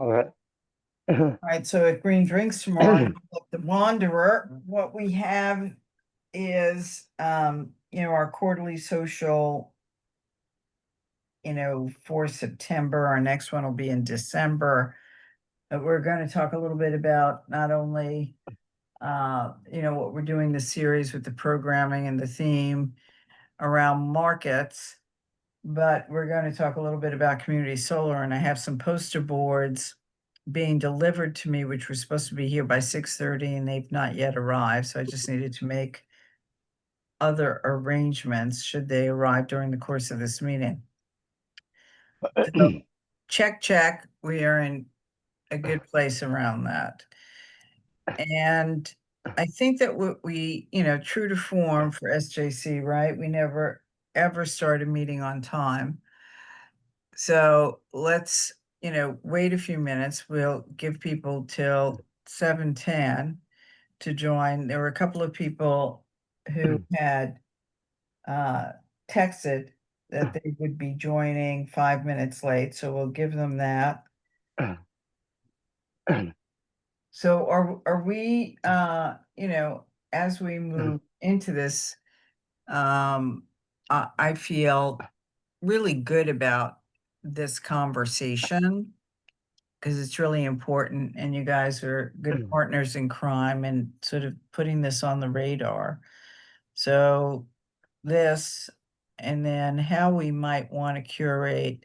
All right. All right, so at Green Drinks tomorrow, the Wanderer, what we have is, our quarterly social, for September. Our next one will be in December. But we're going to talk a little bit about not only, what we're doing this series with the programming and the theme around markets, but we're going to talk a little bit about community solar. And I have some poster boards being delivered to me, which were supposed to be here by 6:30, and they've not yet arrived. So I just needed to make other arrangements should they arrive during the course of this meeting. So check. We are in a good place around that. And I think that what we, true to form for SJC, right? We never ever start a meeting on time. So let's, wait a few minutes. We'll give people till 7:10 to join. There were a couple of people who had texted that they would be joining 5 minutes late, so we'll give them that. So are we, as we move into this, I feel really good about this conversation because it's really important, and you guys are good partners in crime and sort of putting this on the radar. So this, and then how we might want to curate,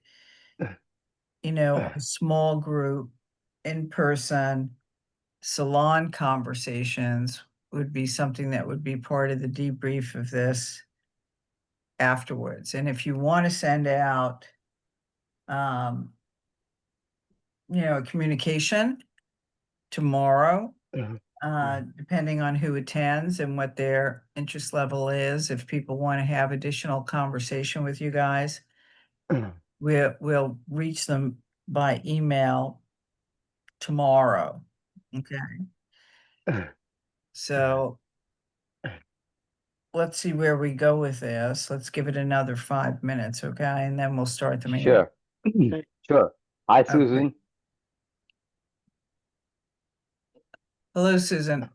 a small group in person salon conversations would be something that would be part of the debrief of this afterwards. And if you want to send out, a communication tomorrow, depending on who attends and what their interest level is, if people want to have additional conversation with you guys, we'll reach them by email tomorrow. Okay. So let's see where we go with this. Let's give it another 5 minutes, okay? And then we'll start the meeting. Sure. Sure. Hi, Susan. Okay. Hello, Susan.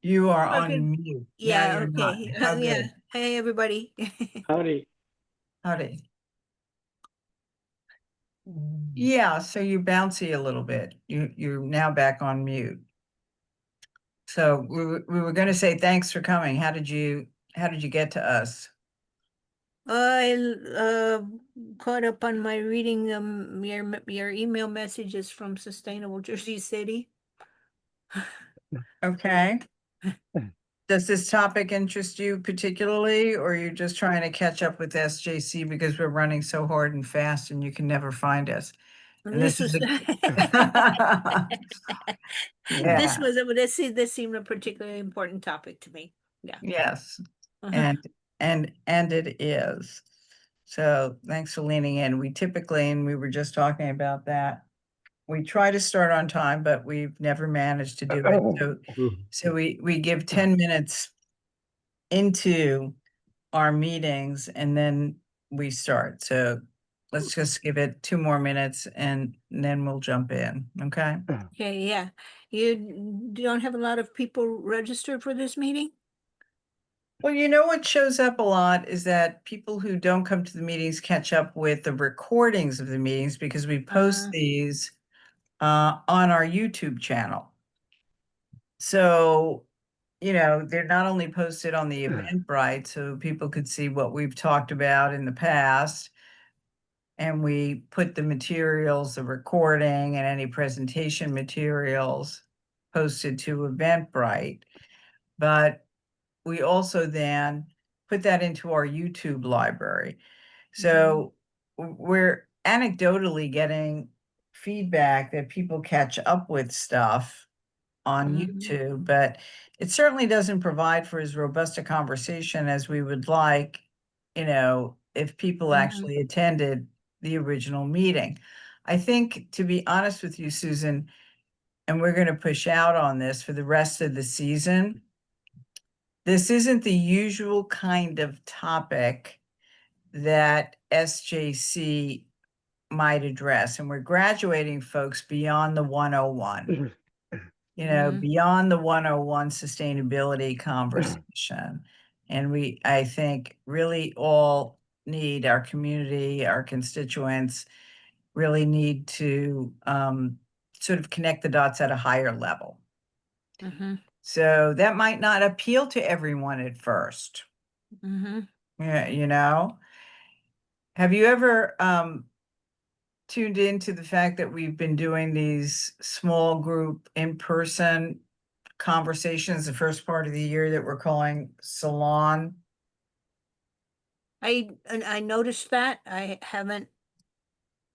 You are on mute. Yeah, you're not. okay. How Yeah. good? Hey, everybody. Howdy. Howdy. Yeah, so you bouncy a little bit. You're now back on mute. So we were going to say thanks for coming. How did you get to us? I caught up on my reading your email messages from Sustainable Jersey City. Okay. Does this topic interest you particularly, or are you just trying to catch up with SJC because we're running so hard and fast and you can never find us? And This this seemed a particularly important topic to me. Yeah. Yes. And it is. So thanks for leaning in. We typically, and we were just talking about that, we try to start on time, but we've never managed to do it. So we give 10 minutes into our meetings and then we start. So let's just give it 2 more minutes and then we'll jump in. Okay. Okay, yeah. You don't have a lot of people registered for this meeting? Well, what shows up a lot is that people who don't come to the meetings catch up with the recordings of the meetings because we post these on our YouTube channel. So, they're not only posted on the Eventbrite, so people could see what we've talked about in the past. And we put the materials, the recording, and any presentation materials posted to Eventbrite. But we also then put that into our YouTube library. So we're anecdotally getting feedback that people catch up with stuff on YouTube, but it certainly doesn't provide for as robust a conversation as we would like, if people actually attended the original meeting. I think, to be honest with you, Susan, and we're going to push out on this for the rest of the season, this isn't the usual kind of topic that SJC might address. And we're graduating folks beyond the 101, Mhm. beyond the 101 sustainability conversation. And I think, really all need, our community, our constituents really need to sort of connect the dots at a higher level. Mhm. So that might not appeal to everyone at first. Mhm. Yeah, have you ever tuned into the fact that we've been doing these small group in-person conversations the first part of the year that we're calling Salon? I noticed that. I haven't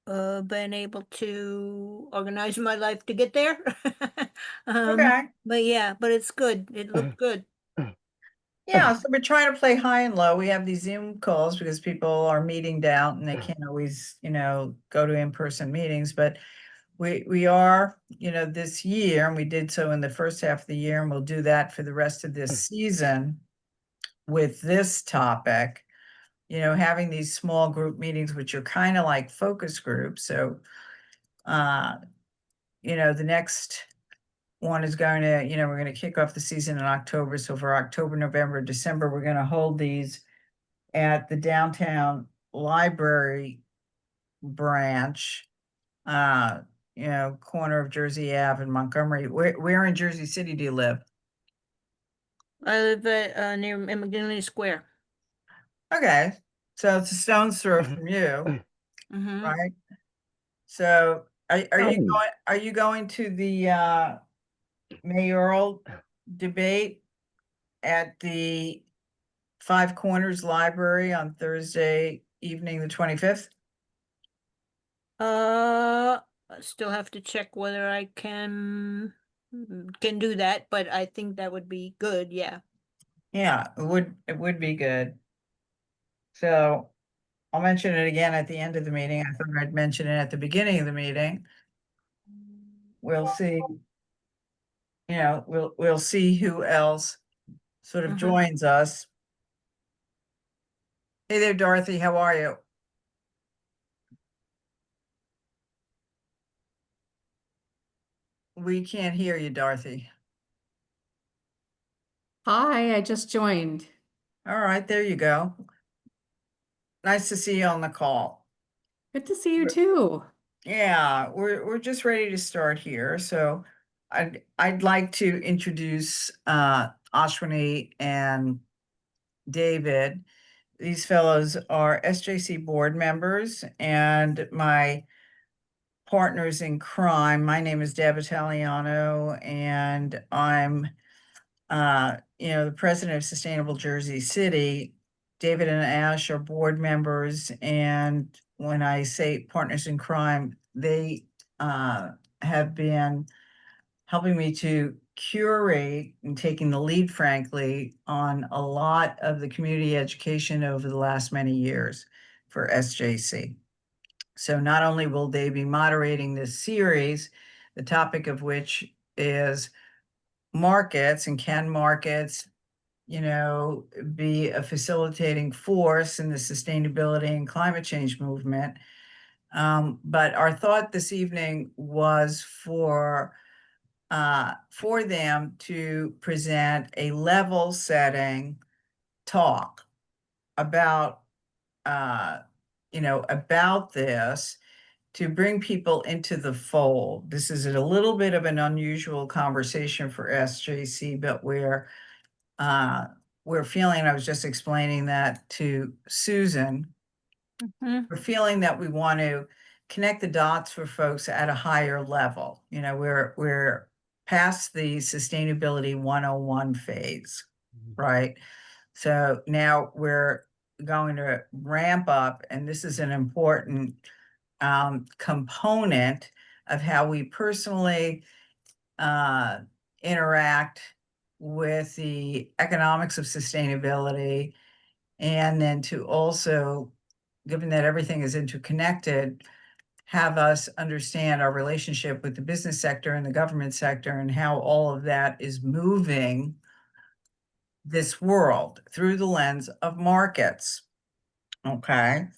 been able to organize my life to get there. Okay. But yeah, but it's good. It looked good. Yeah, so we're trying to play high and low. We have these Zoom calls because people are meeting down and they can't always, go to in-person meetings, but we are, this year, and we did so in the first half of the year, and we'll do that for the rest of this season with this topic, having these small group meetings, which are kind of like focus groups. So, the next one is going to, we're going to kick off the season in October. So for October, November, December, we're going to hold these at the downtown library branch, corner of Jersey Ave and Montgomery. Where in Jersey City do you live? I live at near McGinley Square. Okay, so it's a stone's throw from you, Mm-hmm. right? So are you going to the mayoral debate at the Five Corners Library on Thursday evening, the 25th? I still have to check whether I can do that, but I think that would be good. Yeah. Yeah, it would be good. So I'll mention it again at the end of the meeting. I thought I'd mention it at the beginning of the meeting. We'll see. We'll see who else sort of Mhm. joins us. Hey there, Dorothy, how are you? We can't hear you, Dorothy. Hi, I just joined. All right, there you go. Nice to see you on the call. Good to see you too. Yeah, we're just ready to start here. So I'd like to introduce Ashwini and David. These fellows are SJC board members and my partners in crime. My name is Deb Italiano, and I'm the president of Sustainable Jersey City. David and Ash are board members, and when I say partners in crime, they have been helping me to curate and taking the lead, frankly, on a lot of the community education over the last many years for SJC. So not only will they be moderating this series, the topic of which is markets, and can markets, be a facilitating force in the sustainability and climate change movement. But our thought this evening was for them to present a level setting talk about, about this, to bring people into the fold. This is a little bit of an unusual conversation for SJC, but we're feeling, I was just explaining that to Susan, Mhm. we're feeling that we want to connect the dots for folks at a higher level. We're past the sustainability 101 phase, right? So now we're going to ramp up, and this is an important component of how we personally interact with the economics of sustainability, and then to also, given that everything is interconnected, have us understand our relationship with the business sector and the government sector, and how all of that is moving this world through the lens of markets. Okay,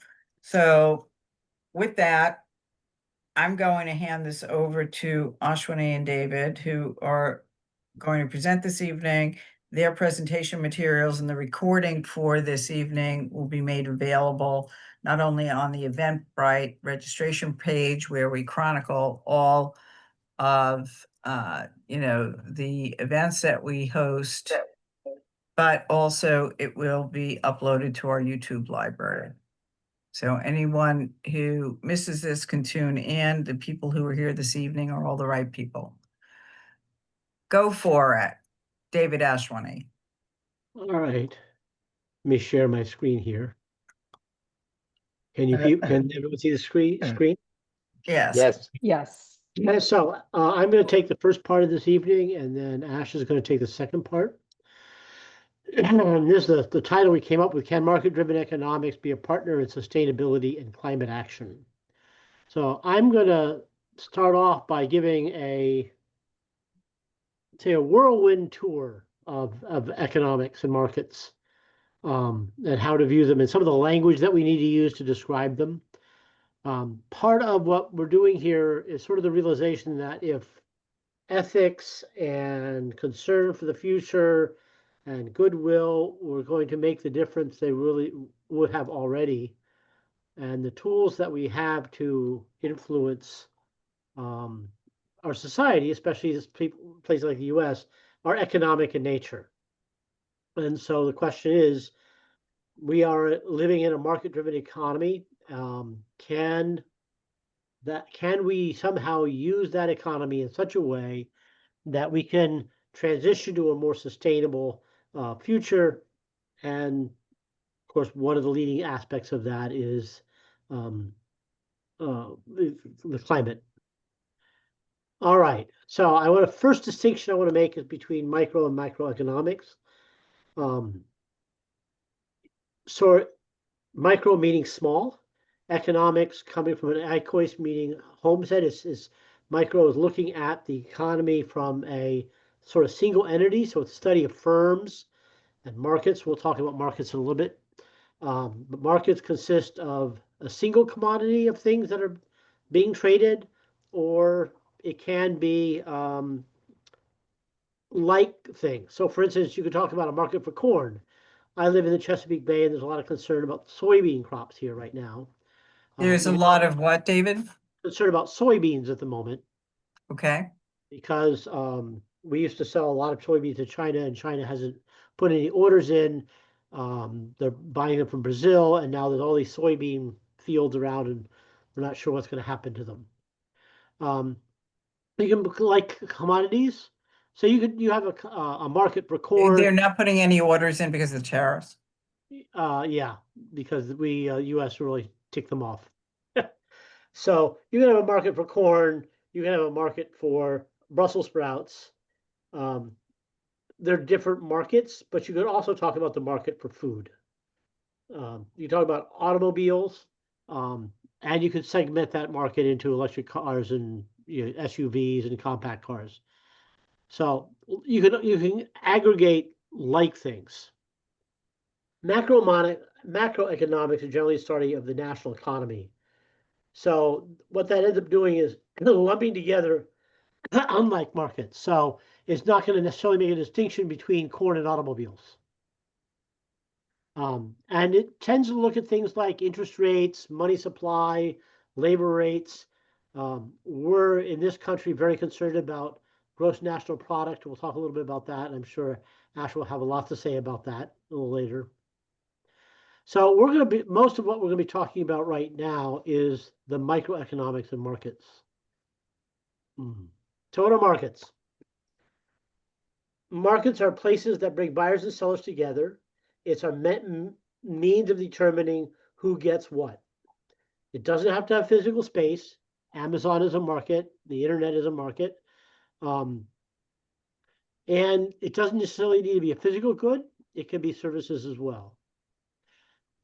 so with that, I'm going to hand this over to Ashwini and David, who are going to present this evening. Their presentation materials and the recording for this evening will be made available not only on the Eventbrite registration page, where we chronicle all of, the events that we host, but also it will be uploaded to our YouTube library. So anyone who misses this can tune in. The people who are here this evening are all the right people. Go for it, David Ashwini. All right. Let me share my screen here. Can everyone see the screen? Yes. Yes. Yes. Yeah, so I'm going to take the first part of this evening, and then Ash is going to take the second part. And this is the title we came up with: Can market-driven economics be a partner in sustainability and climate action? So I'm going to start off by giving a whirlwind tour of economics and markets, and how to view them, and some of the language that we need to use to describe them. Part of what we're doing here is sort of the realization that if ethics and concern for the future and goodwill were going to make the difference, they really would have already. And the tools that we have to influence our society, especially as places like the US, are economic in nature. And so the question is, we are living in a market-driven economy. Can we somehow use that economy in such a way that we can transition to a more sustainable future? And of course, one of the leading aspects of that is the climate. All right. So first distinction I want to make is between micro and macroeconomics. So micro meaning small, economics coming from an ICOIS meaning homestead is micro is looking at the economy from a sort of single entity. So it's a study of firms and markets. We'll talk about markets in a little bit. But markets consist of a single commodity of things that are being traded, or it can be like things. So for instance, you could talk about a market for corn. I live in the Chesapeake Bay, and there's a lot of concern about soybean crops here right now. There's a lot of what, David? Concern about soybeans at the moment. Okay. Because we used to sell a lot of soybeans to China, and China hasn't put any orders in. They're buying them from Brazil, and now there's all these soybean fields around, and we're not sure what's going to happen to them. You can like commodities. So you have a market for corn. They're not putting any orders in because of the tariffs. Yeah, because we U.S. really ticked them off. So you can have a market for corn. You can have a market for Brussels sprouts. They're different markets, but you could also talk about the market for food. You talk about automobiles, and you could segment that market into electric cars and SUVs and compact cars. So you can aggregate like things. Macroeconomics is generally a study of the national economy. So what that ends up doing is lumping together unlike markets. So it's not going to necessarily make a distinction between corn and automobiles. And it tends to look at things like interest rates, money supply, labor rates. We're in this country very concerned about gross national product. We'll talk a little bit about that. I'm sure Ash will have a lot to say about that a little later. So most of what we're going to be talking about right now is the microeconomics of markets. Total markets. Markets are places that bring buyers and sellers together. It's a means of determining who gets what. It doesn't have to have physical space. Amazon is a market. The internet is a market. And it doesn't necessarily need to be a physical good. It can be services as well.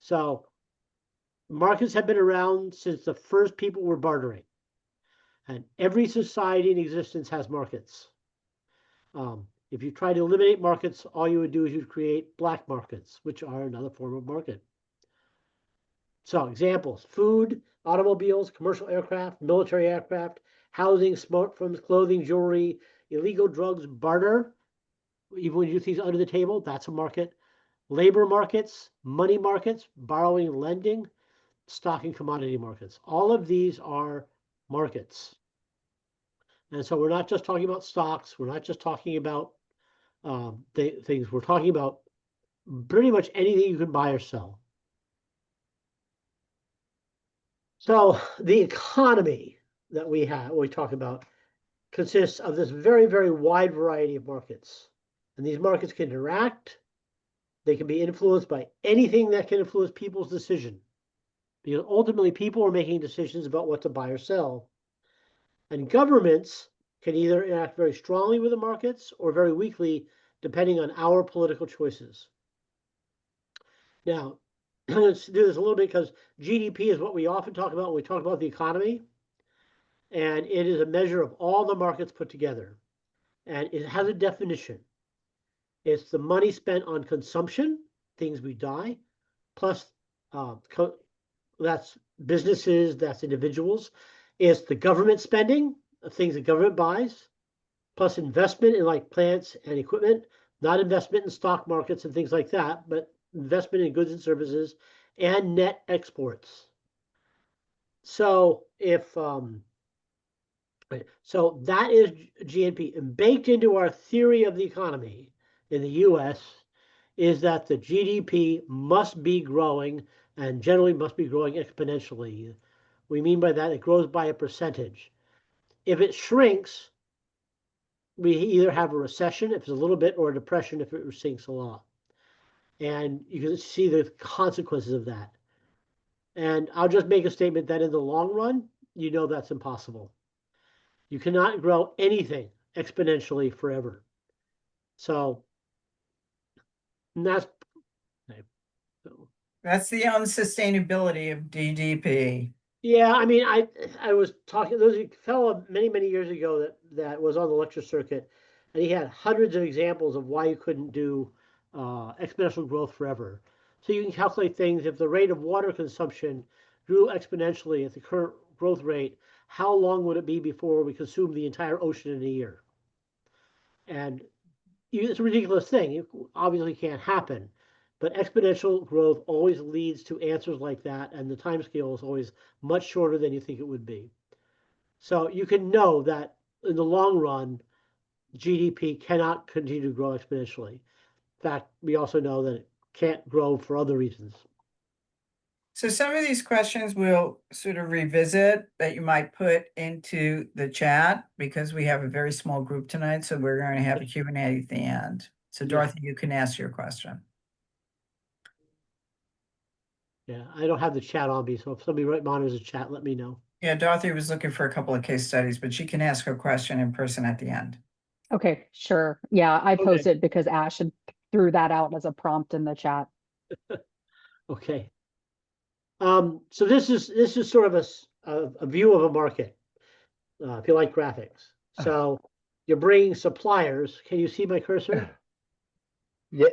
So markets have been around since the first people were bartering. And every society in existence has markets. If you try to eliminate markets, all you would do is you'd create black markets, which are another form of market. So examples: food, automobiles, commercial aircraft, military aircraft, housing, smartphones, clothing, jewelry, illegal drugs, barter. Even when you do things under the table, that's a market. Labor markets, money markets, borrowing and lending, stock and commodity markets. All of these are markets. And so we're not just talking about stocks. We're not just talking about things. We're talking about pretty much anything you can buy or sell. So the economy that we talk about, consists of this very, very wide variety of markets. And these markets can interact. They can be influenced by anything that can influence people's decision. Because ultimately, people are making decisions about what to buy or sell. And governments can either interact very strongly with the markets or very weakly, depending on our political choices. Now, let's do this a little bit because GDP is what we often talk about when we talk about the economy. And it is a measure of all the markets put together. And it has a definition. It's the money spent on consumption, things we buy, plus that's businesses, that's individuals. It's the government spending, things the government buys, plus investment in like plants and equipment, not investment in stock markets and things like that, but investment in goods and services, and net exports. So if so that is GNP. And baked into our theory of the economy in the US is that the GDP must be growing and generally must be growing exponentially. We mean by that it grows by a percentage. If it shrinks, we either have a recession if it's a little bit or a depression if it sinks a lot. And you can see the consequences of that. And I'll just make a statement that in the long run, you know that's impossible. You cannot grow anything exponentially forever. So that's the unsustainability of GDP. Yeah, I mean, I was talking. There was a fellow many years ago that was on the lecture circuit, and he had hundreds of examples of why you couldn't do exponential growth forever. So you can calculate things. If the rate of water consumption grew exponentially at the current growth rate, how long would it be before we consumed the entire ocean in a year? And it's a ridiculous thing. It obviously can't happen. But exponential growth always leads to answers like that, and the time scale is always much shorter than you think it would be. So you can know that in the long run, GDP cannot continue to grow exponentially. In fact, we also know that it can't grow for other reasons. So some of these questions we'll sort of revisit that you might put into the chat because we have a very small group tonight. So we're going to have a Q&A at the end. So Dorothy, you can ask your question. Yeah, I don't have the chat on me, so if somebody monitors the chat, let me know. Yeah, Dorothy was looking for a couple of case studies, but she can ask her question in person at the end. Okay, sure. Yeah, I posted because Ash had threw that out as a prompt in the chat. Okay. So this is sort of a view of a market, if you like graphics. So you're bringing suppliers. Can you see my cursor? Yeah.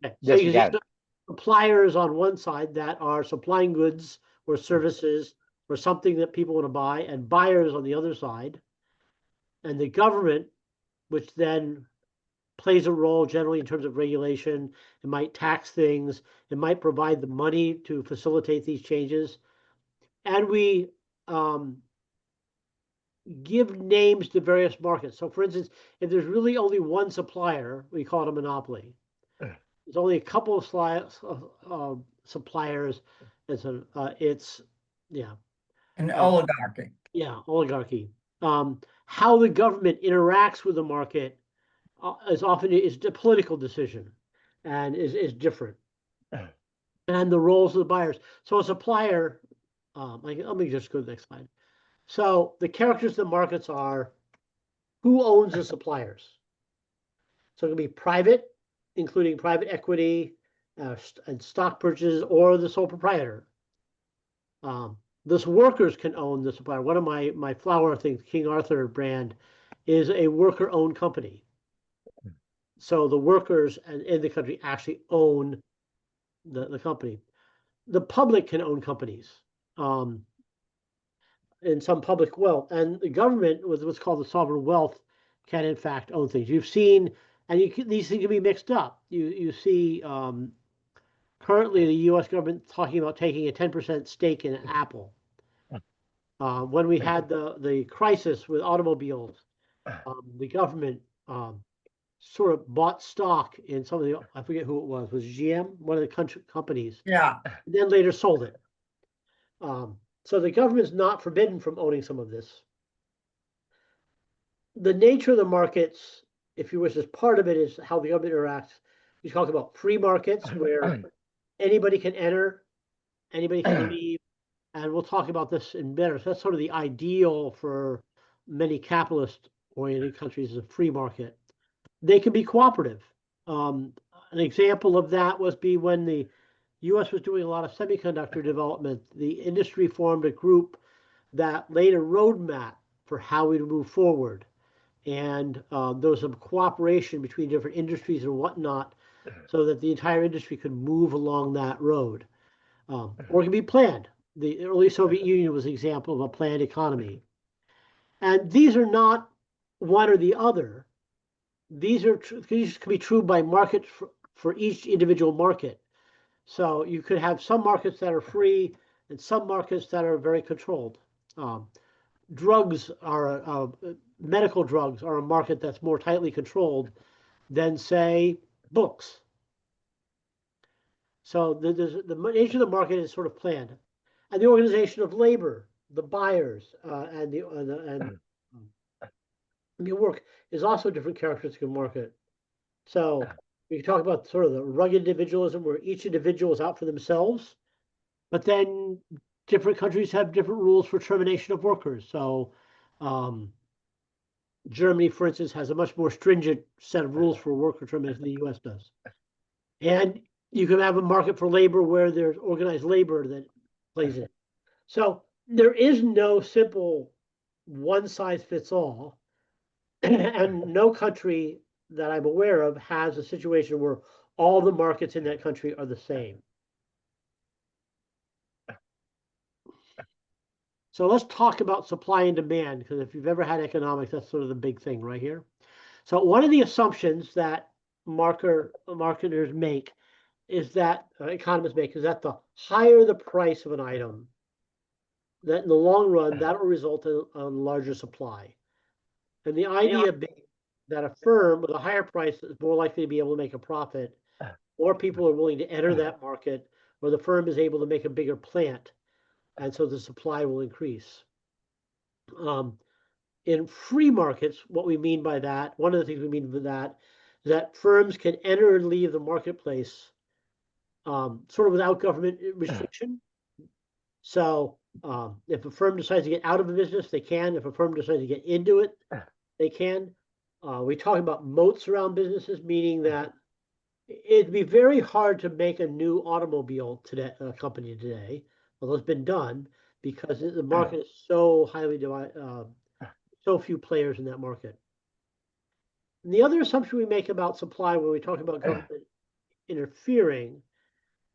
Okay. So Yes, you you see can. suppliers on one side that are supplying goods or services or something that people want to buy, and buyers on the other side. And the government, which then plays a role generally in terms of regulation. It might tax things. It might provide the money to facilitate these changes. And we give names to various markets. So for instance, if there's really only one supplier, we call it a monopoly. There's only a couple of suppliers. It's An oligarchy. Yeah, oligarchy. How the government interacts with the market is often a political decision and is different. And the roles of the buyers. So a supplier, let me just go to the next slide. So the characters of the markets are who owns the suppliers. So it can be private, including private equity and stock purchases, or the sole proprietor. Those workers can own the supplier. One of my flower things, King Arthur brand, is a worker-owned company. So the workers in the country actually own the company. the public can own companies. In some public wealth, and the government with what's called the sovereign wealth can in fact own things. You've seen, and these things can be mixed up. You see currently the U.S. government talking about taking a 10% stake in Apple. When we had the crisis with automobiles, the government sort of bought stock in some of the, I forget who it was GM, one of the companies. Yeah. And then later sold it. So the government is not forbidden from owning some of this. The nature of the markets, if you wish, as part of it is how the government interacts. You talk about free markets where anybody can enter, anybody can leave, and we'll talk about this in better. So that's sort of the ideal for many capitalist-oriented countries, is a free market. They can be cooperative. An example of that was when the U.S. was doing a lot of semiconductor development. The industry formed a group that laid a roadmap for how we move forward. And there was some cooperation between different industries and whatnot so that the entire industry could move along that road. Or it can be planned. The early Soviet Union was an example of a planned economy. And these are not one or the other. These can be true by market for each individual market. So you could have some markets that are free and some markets that are very controlled. Drugs are, medical drugs are a market that's more tightly controlled than, say, books. So the nature of the market is sort of planned. And the organization of labor, the buyers, and the work is also a different characteristic of market. So we can talk about sort of the rugged individualism where each individual is out for themselves, but then different countries have different rules for termination of workers. So Germany, for instance, has a much more stringent set of rules for worker termination than the US does. And you can have a market for labor where there's organized labor that plays in. So there is no simple one size fits all. And no country that I'm aware of has a situation where all the markets in that country are the same. So let's talk about supply and demand, because if you've ever had economics, that's sort of the big thing right here. So one of the assumptions that marketers make is that, economists make, is that the higher the price of an item, that in the long run, that will result in a larger supply. And the idea being that a firm with a higher price is more likely to be able to make a profit, or people are willing to enter that market, or the firm is able to make a bigger plant, and so the supply will increase. In free markets, what we mean by that, one of the things we mean by that, is that firms can enter and leave the marketplace sort of without government restriction. So if a firm decides to get out of a business, they can. If a firm decides to get into it, they can. We talk about moats around businesses, meaning that it'd be very hard to make a new automobile company today, although it's been done, because the market is so highly divided, so few players in that market. And the other assumption we make about supply when we talk about government interfering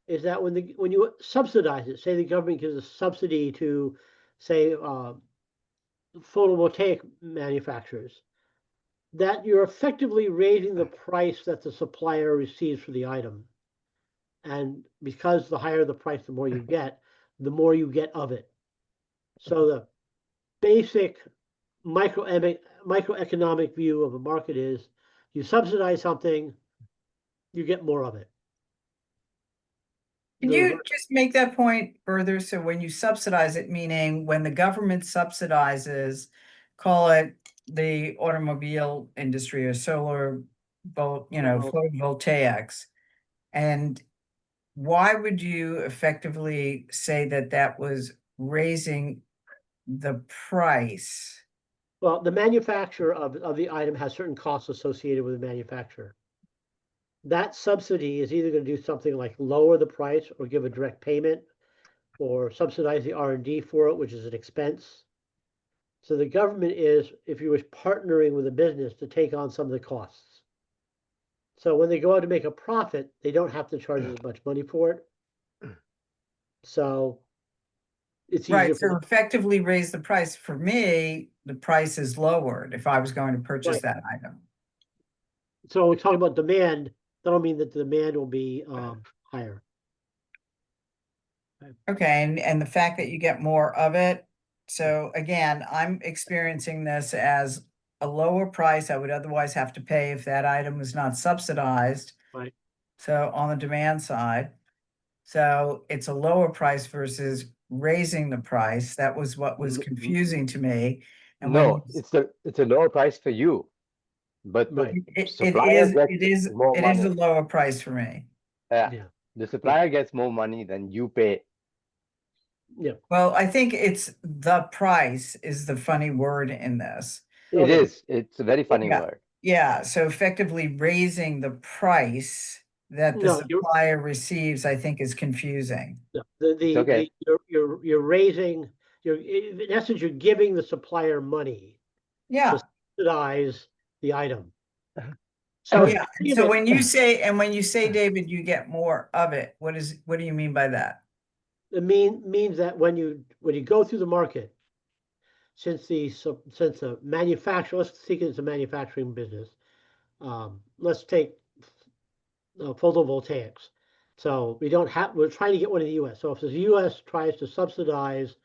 is that when you subsidize it, say the government gives a subsidy to, say, photovoltaic manufacturers, that you're effectively raising the price that the supplier receives for the item. And because the higher the price, the more you get of it. So the basic microeconomic view of a market is you subsidize something, you get more of it. Can you just make that point further? So when you subsidize it, meaning when the government subsidizes, call it the automobile industry or solar, photovoltaics, and why would you effectively say that that was raising the price? Well, the manufacturer of the item has certain costs associated with the manufacturer. That subsidy is either going to do something like lower the price or give a direct payment or subsidize the R&D for it, which is an expense. So the government is, if you wish, partnering with a business to take on some of the costs. So when they go out to make a profit, they don't have to charge as much money for it. So it's easier Right, for so effectively raise the price. For me, the price is lowered if I was going to purchase Right. that item. So we're talking about demand, that'll mean that the demand will be higher. Okay, and the fact that you get more of it. So again, I'm experiencing this as a lower price I would otherwise have to pay if that item was not subsidized. Right. So on the demand side, so it's a lower price versus raising the price. That was what was confusing to me. And when No, it's a lower price for you, but the Right. supplier gets it is more a money. lower price for me. Yeah, Yeah. the supplier gets more money than you pay. Yeah. Well, I think it's the price is the funny word in this. It Okay. is. It's a very funny Yeah. word. Yeah, so effectively raising the price that the No, you're- supplier receives, I think is confusing. Yeah, okay. you're raising, in essence, you're giving the supplier money Yeah, to subsidize the item. Uh-huh. oh, So yeah. think So of it- when you say, David, you get more of it, what do you mean by that? it means that when you go through the market, since the manufacturer, let's think it's a manufacturing business. Let's take photovoltaics. So we're trying to get one in the US. So if the US tries to subsidize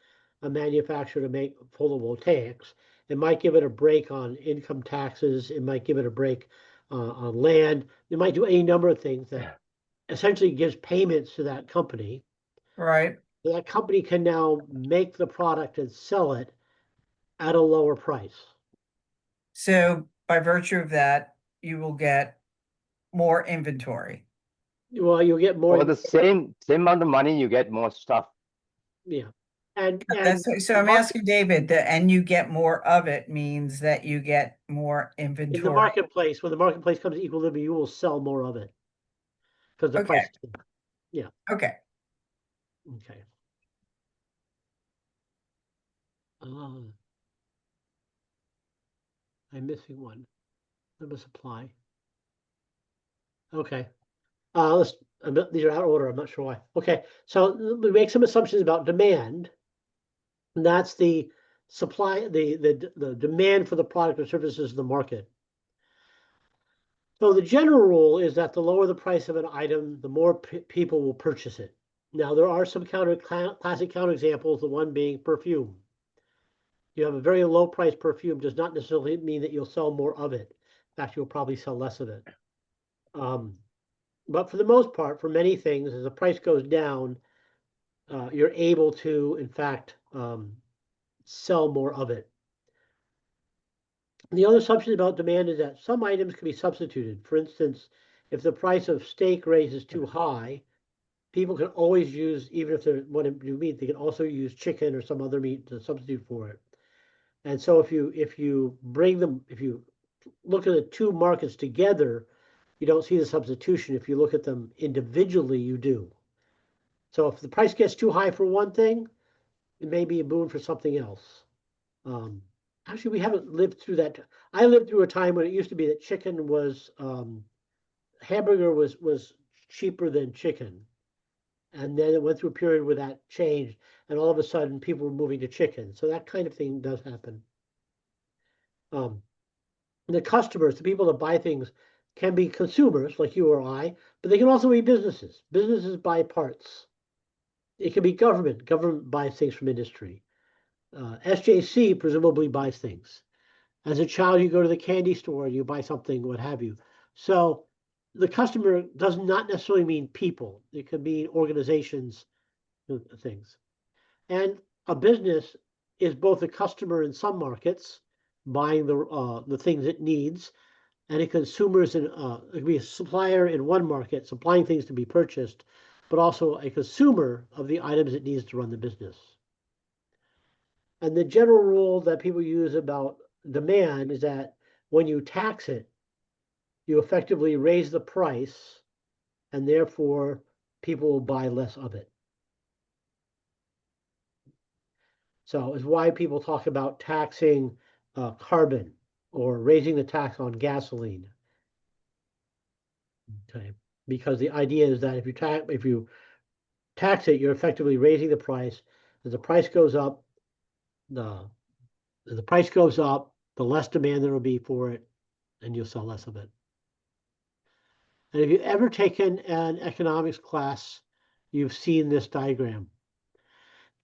a manufacturer to make photovoltaics, it might give it a break on income taxes. It might give it a break on land. It might do any number of things that essentially gives payments to that company. Right, So that company can now make the product and sell it at a lower price. so by virtue of that, you will get more inventory. Well, you'll get more. For the same amount of money, you get more stuff. Yeah. And So I'm asking David, and you get more of it means that you get more in the inventory. marketplace, when the marketplace comes to equilibrium, you will sell more of it. Because the Okay. price. Okay, Okay. I'm missing one. Limit supply. Okay. These are out of order. I'm not sure why. Okay. So we make some assumptions about demand. And that's the supply, the demand for the product or services in the market. So the general rule is that the lower the price of an item, the more people will purchase it. Now, there are some classic counterexamples, the one being perfume. You have a very low price perfume does not necessarily mean that you'll sell more of it. In fact, you'll probably sell less of it. But for the most part, for many things, as the price goes down, you're able to, in fact, sell more of it. The other assumption about demand is that some items can be substituted. For instance, if the price of steak raises too high, people can always use, even if they want to do meat, they can also use chicken or some other meat to substitute for it. And so if you look at the two markets together, you don't see the substitution. If you look at them individually, you do. So if the price gets too high for one thing, it may be a boon for something else. Actually, we haven't lived through that. I lived through a time when it used to be that chicken was, hamburger was cheaper than chicken. And then it went through a period where that changed, and all of a sudden people were moving to chicken. So that kind of thing does happen. The customers, the people that buy things, can be consumers like you or I, but they can also be businesses. Businesses buy parts. It can be government. Government buys things from industry. SJC presumably buys things. As a child, you go to the candy store and you buy something, what have you. So the customer does not necessarily mean people. It could mean organizations, things. And a business is both a customer in some markets, buying the things it needs, and a consumer is it could be a supplier in one market, supplying things to be purchased, but also a consumer of the items it needs to run the business. And the general rule that people use about demand is that when you tax it, you effectively raise the price, and therefore people will buy less of it. So it's why people talk about taxing carbon or raising the tax on gasoline. Okay, because the idea is that if you tax it, you're effectively raising the price. As the price goes up, the less demand there will be for it, and you'll sell less of it. And if you've ever taken an economics class, you've seen this diagram,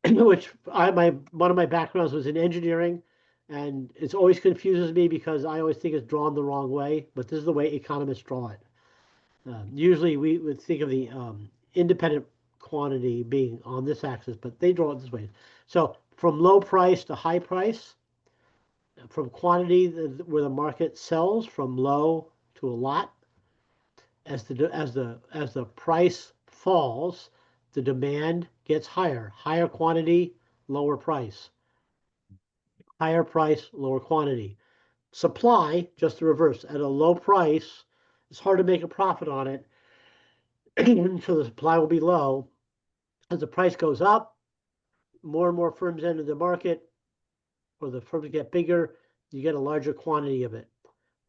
which one of my backgrounds was in engineering, and it always confuses me because I always think it's drawn the wrong way, but this is the way economists draw it. Usually we would think of the independent quantity being on this axis, but they draw it this way. So from low price to high price, from quantity where the market sells from low to a lot, as the price falls, the demand gets higher. Higher quantity, lower price. Higher price, lower quantity. Supply, just the reverse. At a low price, it's hard to make a profit on it. So the supply will be low. As the price goes up, more and more firms enter the market, or the firms get bigger, you get a larger quantity of it.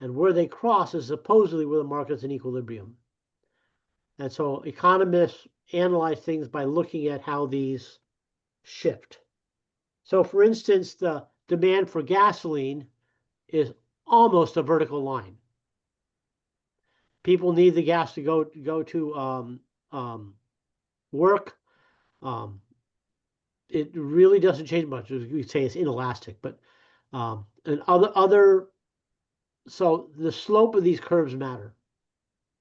And where they cross is supposedly where the market's in equilibrium. And so economists analyze things by looking at how these shift. So for instance, the demand for gasoline is almost a vertical line. People need the gas to go to work. It really doesn't change much. We say it's inelastic, but and so the slope of these curves matter.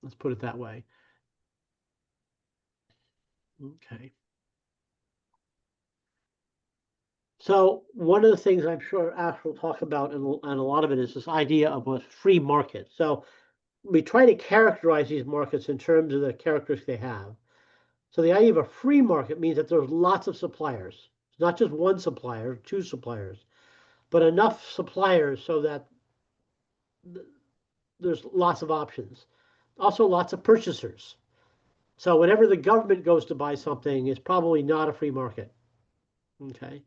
Let's put it that way. Okay. So one of the things I'm sure Ash will talk about, and a lot of it is this idea of a free market. So we try to characterize these markets in terms of the characteristics they have. So the idea of a free market means that there's lots of suppliers. It's not just one supplier, two suppliers, but enough suppliers so that there's lots of options. Also lots of purchasers. So whenever the government goes to buy something, it's probably not a free market. Okay.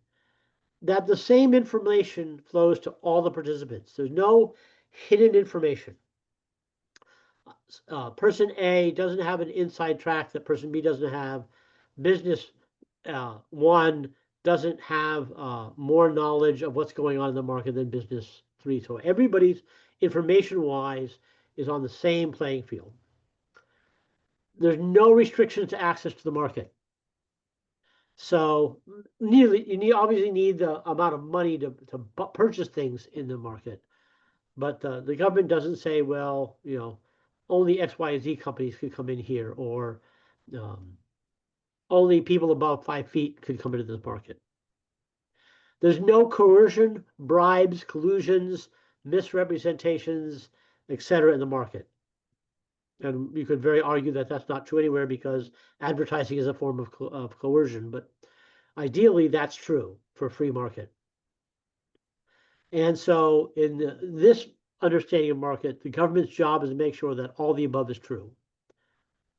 That the same information flows to all the participants. There's no hidden information. Person A doesn't have an inside track that person B doesn't have. Business one doesn't have more knowledge of what's going on in the market than business three. So everybody's information-wise is on the same playing field. There's no restrictions to access to the market. So you obviously need the amount of money to purchase things in the market. But the government doesn't say, well, only X, Y, and Z companies could come in here, or only people above 5 feet could come into this market. There's no coercion, bribes, collusions, misrepresentations, etc. in the market. And you could very argue that that's not true anywhere because advertising is a form of coercion, but ideally that's true for a free market. And so in this understanding of market, the government's job is to make sure that all the above is true.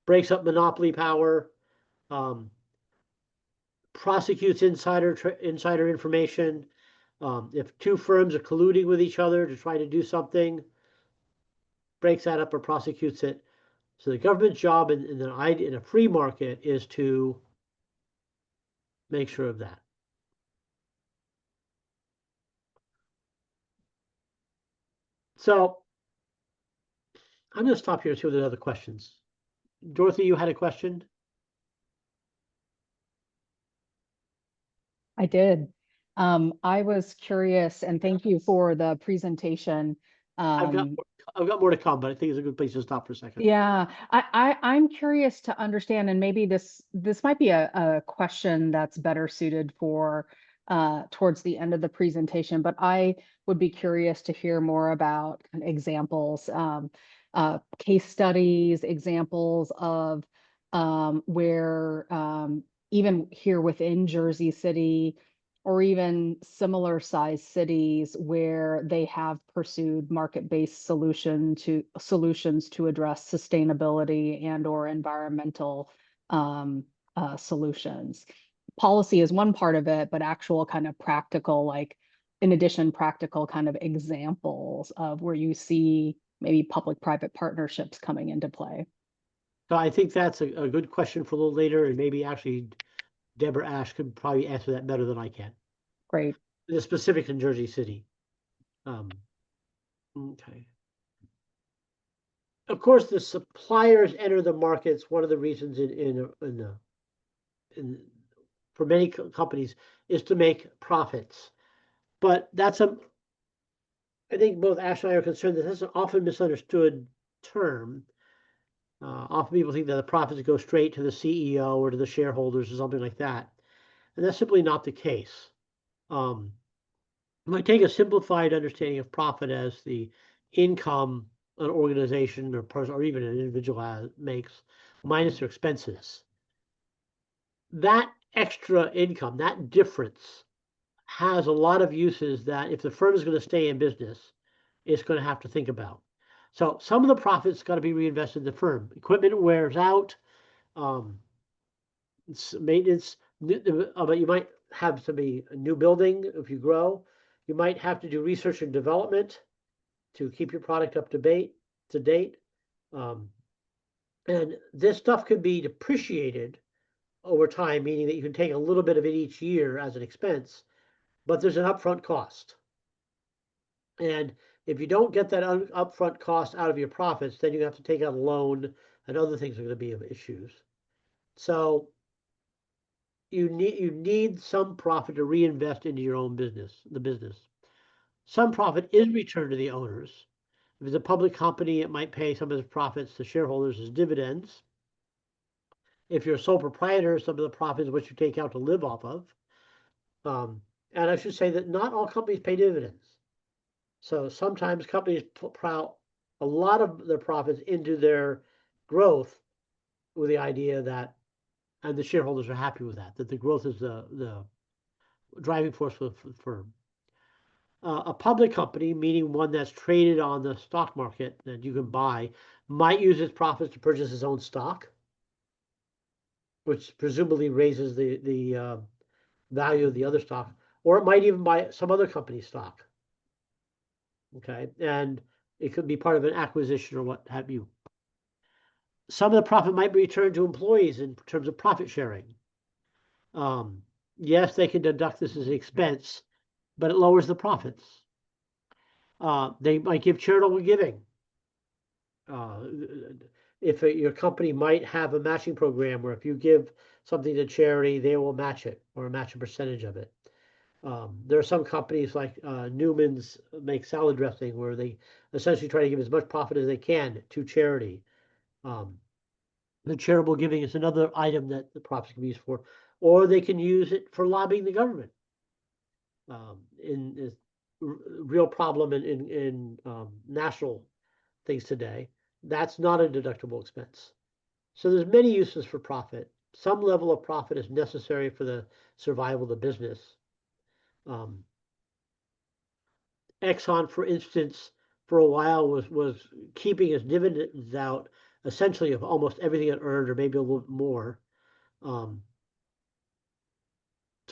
Breaks up monopoly power, prosecutes insider information. If two firms are colluding with each other to try to do something, breaks that up or prosecutes it. So the government's job in a free market is to make sure of that. So I'm going to stop here and see if there's other questions. Dorothy, you had a question? I did. I was curious, and thank you for the presentation. I've got more to come, but I think it's a good place to stop for a second. Yeah, I'm curious to understand, and maybe this might be a question that's better suited for towards the end of the presentation, but I would be curious to hear more about examples, case studies, examples of where even here within Jersey City, or even similar sized cities where they have pursued market-based solutions to address sustainability and or environmental solutions. Policy is one part of it, but actual kind of practical, practical kind of examples of where you see maybe public-private partnerships coming into play. So I think that's a good question for a little later, and maybe actually Deborah Ash could probably answer that better than I can. Great. The specifics in Jersey City. Okay. Of course, the suppliers enter the markets. One of the reasons for many companies is to make profits, but I think both Ash and I are concerned that that's an often misunderstood term. Often people think that the profits go straight to the CEO or to the shareholders or something like that, and that's simply not the case. You might take a simplified understanding of profit as the income an organization or person or even an individual makes minus their expenses. That extra income, that difference, has a lot of uses that if the firm is going to stay in business, it's going to have to think about. So some of the profits got to be reinvested in the firm. Equipment wears out, maintenance, but you might have to be a new building if you grow. You might have to do research and development to keep your product up to date. And this stuff could be depreciated over time, meaning that you can take a little bit of it each year as an expense, but there's an upfront cost. And if you don't get that upfront cost out of your profits, then you have to take out a loan, and other things are going to be of issues. So you need some profit to reinvest into your own business, the business. Some profit is returned to the owners. If it's a public company, it might pay some of its profits to shareholders as dividends. If you're a sole proprietor, some of the profits what you take out to live off of. And I should say that not all companies pay dividends. So sometimes companies plow a lot of their profits into their growth with the idea that, and the shareholders are happy with that the growth is the driving force for the firm. A public company, meaning one that's traded on the stock market that you can buy, might use its profits to purchase its own stock, which presumably raises the value of the other stock, or it might even buy some other company's stock. Okay, and it could be part of an acquisition or what have you. Some of the profit might be returned to employees in terms of profit sharing. Yes, they can deduct this as an expense, but it lowers the profits. They might give charitable giving. If your company might have a matching program where if you give something to charity, they will match it or match a percentage of it. There are some companies like Newman's make salad dressing where they essentially try to give as much profit as they can to charity. The charitable giving is another item that the profits can be used for, or they can use it for lobbying the government. In real problem in national things today, that's not a deductible expense. So there's many uses for profit. Some level of profit is necessary for the survival of the business. Exxon, for instance, for a while was keeping its dividends out essentially of almost everything it earned, or maybe a little bit more, to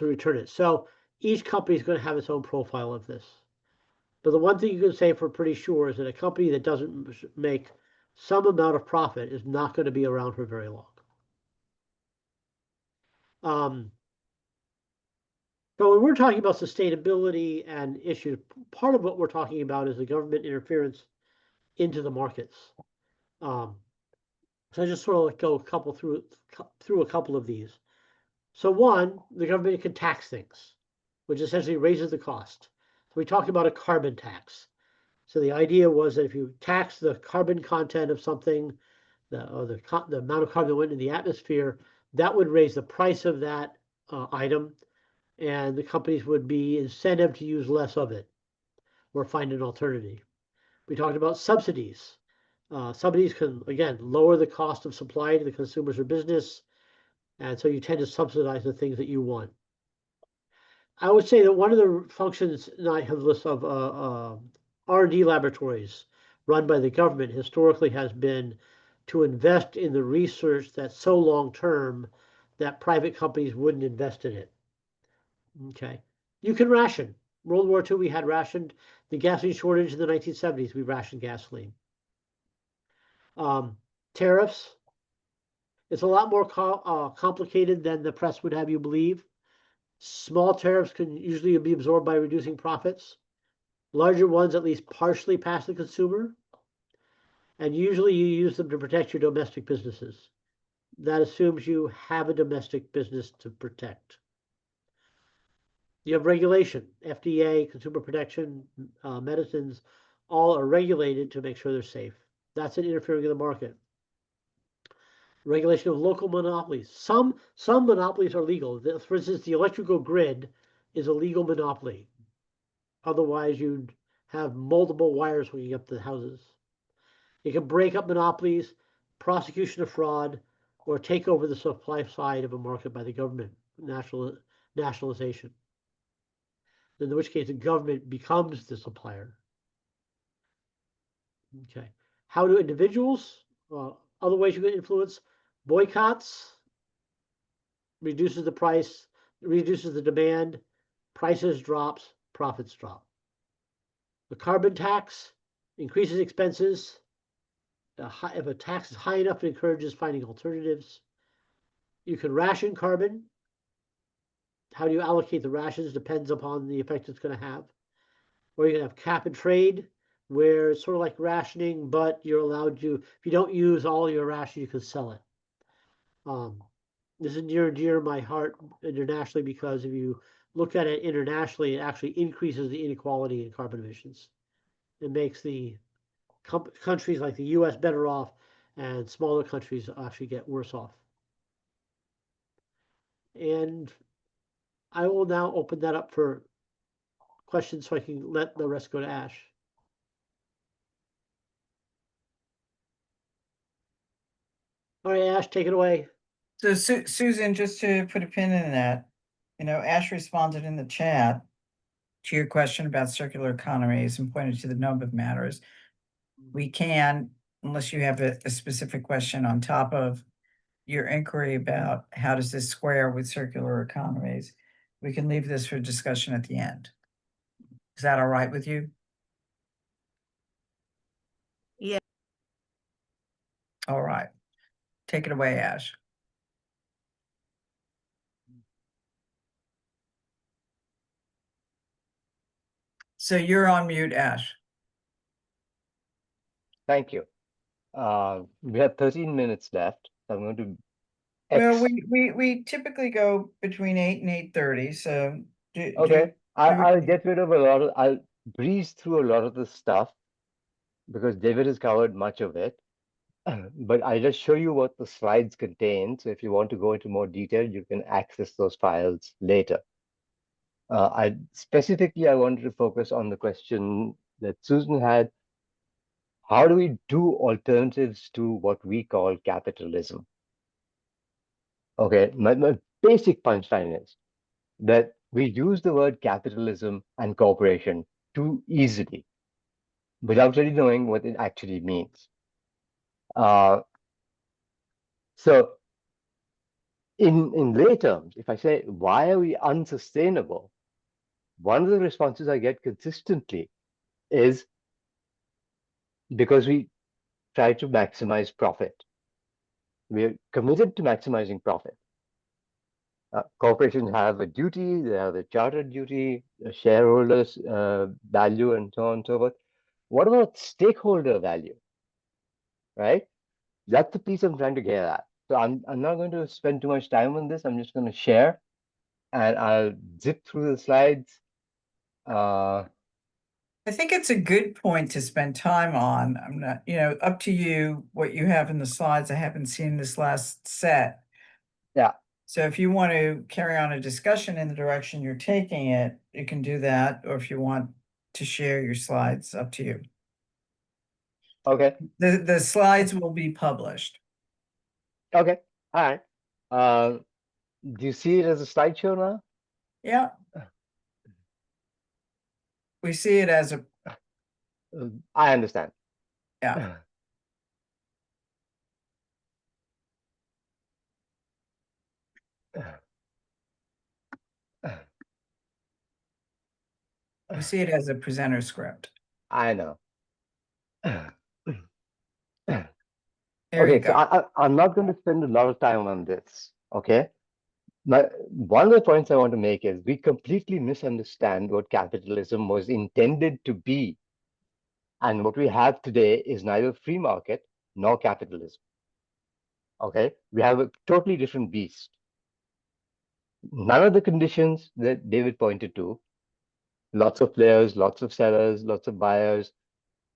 return it. So each company is going to have its own profile of this. But the one thing you can say for pretty sure is that a company that doesn't make some amount of profit is not going to be around for very long. But when we're talking about sustainability and issues, part of what we're talking about is the government interference into the markets. So I just sort of go through a couple of these. So one, the government can tax things, which essentially raises the cost. So we talked about a carbon tax. So the idea was that if you tax the carbon content of something, the amount of carbon that went into the atmosphere, that would raise the price of that item, and the companies would be incentive to use less of it or find an alternative. We talked about subsidies. Subsidies can, again, lower the cost of supply to the consumers or business, and so you tend to subsidize the things that you want. I would say that one of the functions, and I have a list of R&D laboratories run by the government historically has been to invest in the research that's so long-term that private companies wouldn't invest in it. Okay, you can ration. World War II, we had rationed. The gasoline shortage in the 1970s, we rationed gasoline. Tariffs, It's a lot more complicated than the press would have you believe. Small tariffs can usually be absorbed by reducing profits. Larger ones at least partially pass the consumer. And usually you use them to protect your domestic businesses. That assumes you have a domestic business to protect. You have regulation, FDA, consumer protection, medicines, all are regulated to make sure they're safe. That's an interfering in the market. Regulation of local monopolies. Some monopolies are legal. For instance, the electrical grid is a legal monopoly. Otherwise, you'd have multiple wires hooking up the houses. You can break up monopolies, prosecution of fraud, or take over the supply side of a market by the government, nationalization. In which case, the government becomes the supplier. Okay. How do individuals, other ways you can influence? Boycotts, reduces the price, reduces the demand, prices drops, profits drop. The carbon tax increases expenses. If a tax is high enough, it encourages finding alternatives. You can ration carbon. How do you allocate the rations depends upon the effect it's going to have. Or you can have cap and trade, where it's sort of like rationing, but you're allowed to, if you don't use all your ration, you can sell it. This is near and dear to my heart internationally, because if you look at it internationally, it actually increases the inequality in carbon emissions. It makes the countries like the US better off, and smaller countries actually get worse off. And I will now open that up for questions so I can let the rest go to Ash. All right, Ash, take it away. So Susan, just to put a pin in that, Ash responded in the chat to your question about circular economies and pointed to the number of matters. We can, unless you have a specific question on top of your inquiry about how does this square with circular economies, we can leave this for discussion at the end. Is that all right with you? Yeah. All right. Take it away, Ash. So you're on mute, Ash. Thank you. We have 13 minutes left. I'm going to. Well, we typically go between 8 and 8:30. So Okay, I'll get rid of a lot of. I'll breeze through a lot of the stuff because David has covered much of it. But I'll just show you what the slides contain. So if you want to go into more detail, you can access those files later. I wanted to focus on the question that Susan had. How do we do alternatives to what we call capitalism? Okay, my basic punchline is that we use the word capitalism and corporation too easily without really knowing what it actually means. So in lay terms, if I say, why are we unsustainable? One of the responses I get consistently is because we try to maximize profit. We're committed to maximizing profit. Corporations have a duty, they have a charter duty, shareholders value, and so on and so forth. What about stakeholder value, right? That's the piece I'm trying to get at. So I'm not going to spend too much time on this. I'm just going to share, and I'll zip through the slides. I think it's a good point to spend time on. I'm not, up to you what you have in the slides. I haven't seen this last set. Yeah. So if you want to carry on a discussion in the direction you're taking it, you can do that. Or if you want to share your slides, up to you. Okay. The slides will be published. Okay. All right. Do you see it as a slideshow now? Yeah. We see it as a. I understand. Yeah. We see it as a presenter script. I know. There you Okay, so go. I'm not going to spend a lot of time on this. Okay. One of the points I want to make is we completely misunderstand what capitalism was intended to be. And what we have today is neither free market nor capitalism. Okay. We have a totally different beast. None of the conditions that David pointed to, lots of players, lots of sellers, lots of buyers,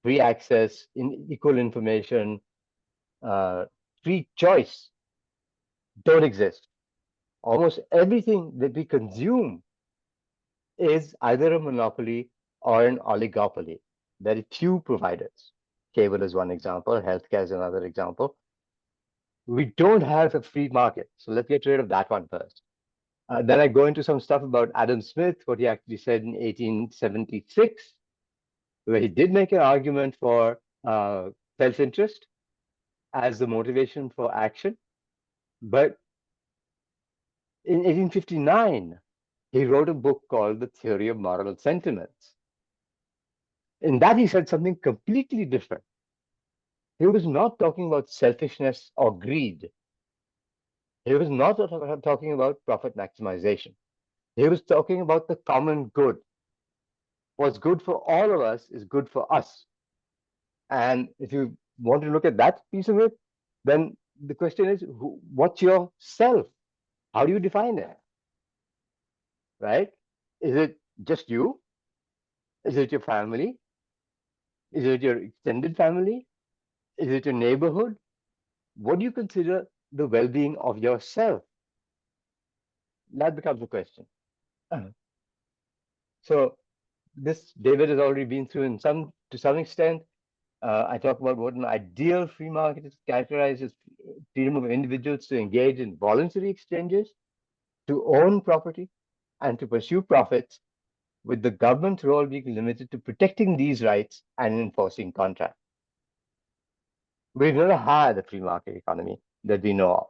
free access, equal information, free choice, don't exist. Almost everything that we consume is either a monopoly or an oligopoly. Very few providers. Cable is one example, healthcare is another example. We don't have a free market, so let's get rid of that one first. Then I go into some stuff about Adam Smith, what he actually said in 1876, where he did make an argument for self-interest as the motivation for action. But in 1859, he wrote a book called The Theory of Moral Sentiments. In that, he said something completely different. He was not talking about selfishness or greed. He was not talking about profit maximization. He was talking about the common good. What's good for all of us is good for us. And if you want to look at that piece of it, then the question is, what's your self? How do you define it? Right? Is it just you? Is it your family? Is it your extended family? Is it your neighborhood? What do you consider the well-being of yourself? That becomes a question. So this David has already been through to some extent. I talk about what an ideal free market is characterized as freedom of individuals to engage in voluntary exchanges, to own property, and to pursue profits, with the government role being limited to protecting these rights and enforcing contracts. We've never had a free market economy that we know of.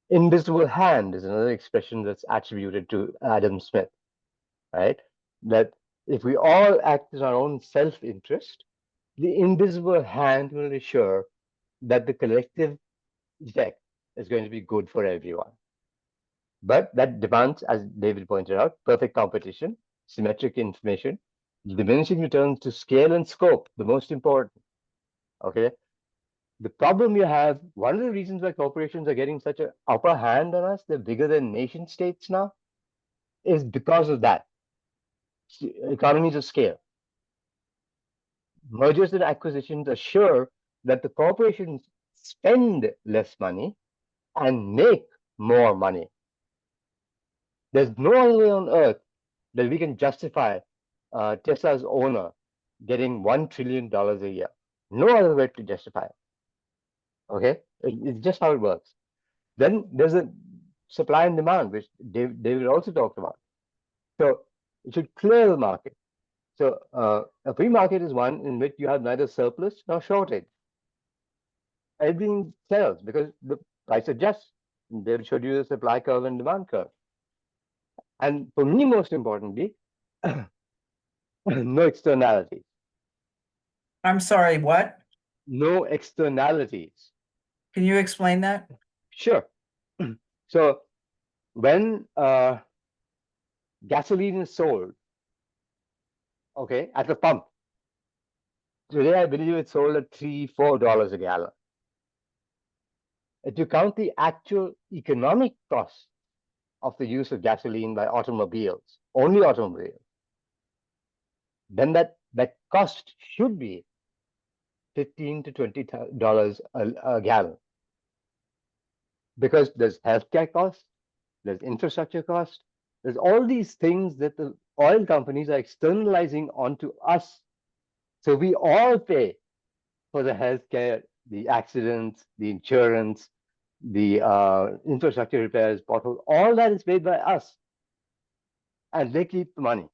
Invisible hand is another expression that's attributed to Adam Smith, right? That if we all act in our own self-interest, the invisible hand will ensure that the collective effect is going to be good for everyone. But that demands, as David pointed out, perfect competition, symmetric information, diminishing returns to scale and scope, the most important. Okay. The problem you have, one of the reasons why corporations are getting such an upper hand on us, they're bigger than nation states now, is because of that. Economies of scale. Mergers and acquisitions assure that the corporations spend less money and make more money. There's no other way on earth that we can justify Tesla's owner getting $1 trillion a year. No other way to justify it. Okay, it's just how it works. Then there's a supply and demand, which David also talked about. So it should clear the market. So a free market is one in which you have neither surplus nor shortage. Everything sells because the price adjusts. David showed you the supply curve and demand curve. And for me, most importantly, no externalities. I'm sorry, what? No externalities. Can you explain that? Sure. So when gasoline is sold, okay, at the pump, today I believe it's sold at $3-4 a gallon. If you count the actual economic cost of the use of gasoline by automobiles, only automobiles, then that cost should be $15 to $20 a gallon. Because there's healthcare costs, there's infrastructure costs, there's all these things that the oil companies are externalizing onto us. So we all pay for the healthcare, the accidents, the insurance, the infrastructure repairs, potholes, all that is paid by us. And they keep the money.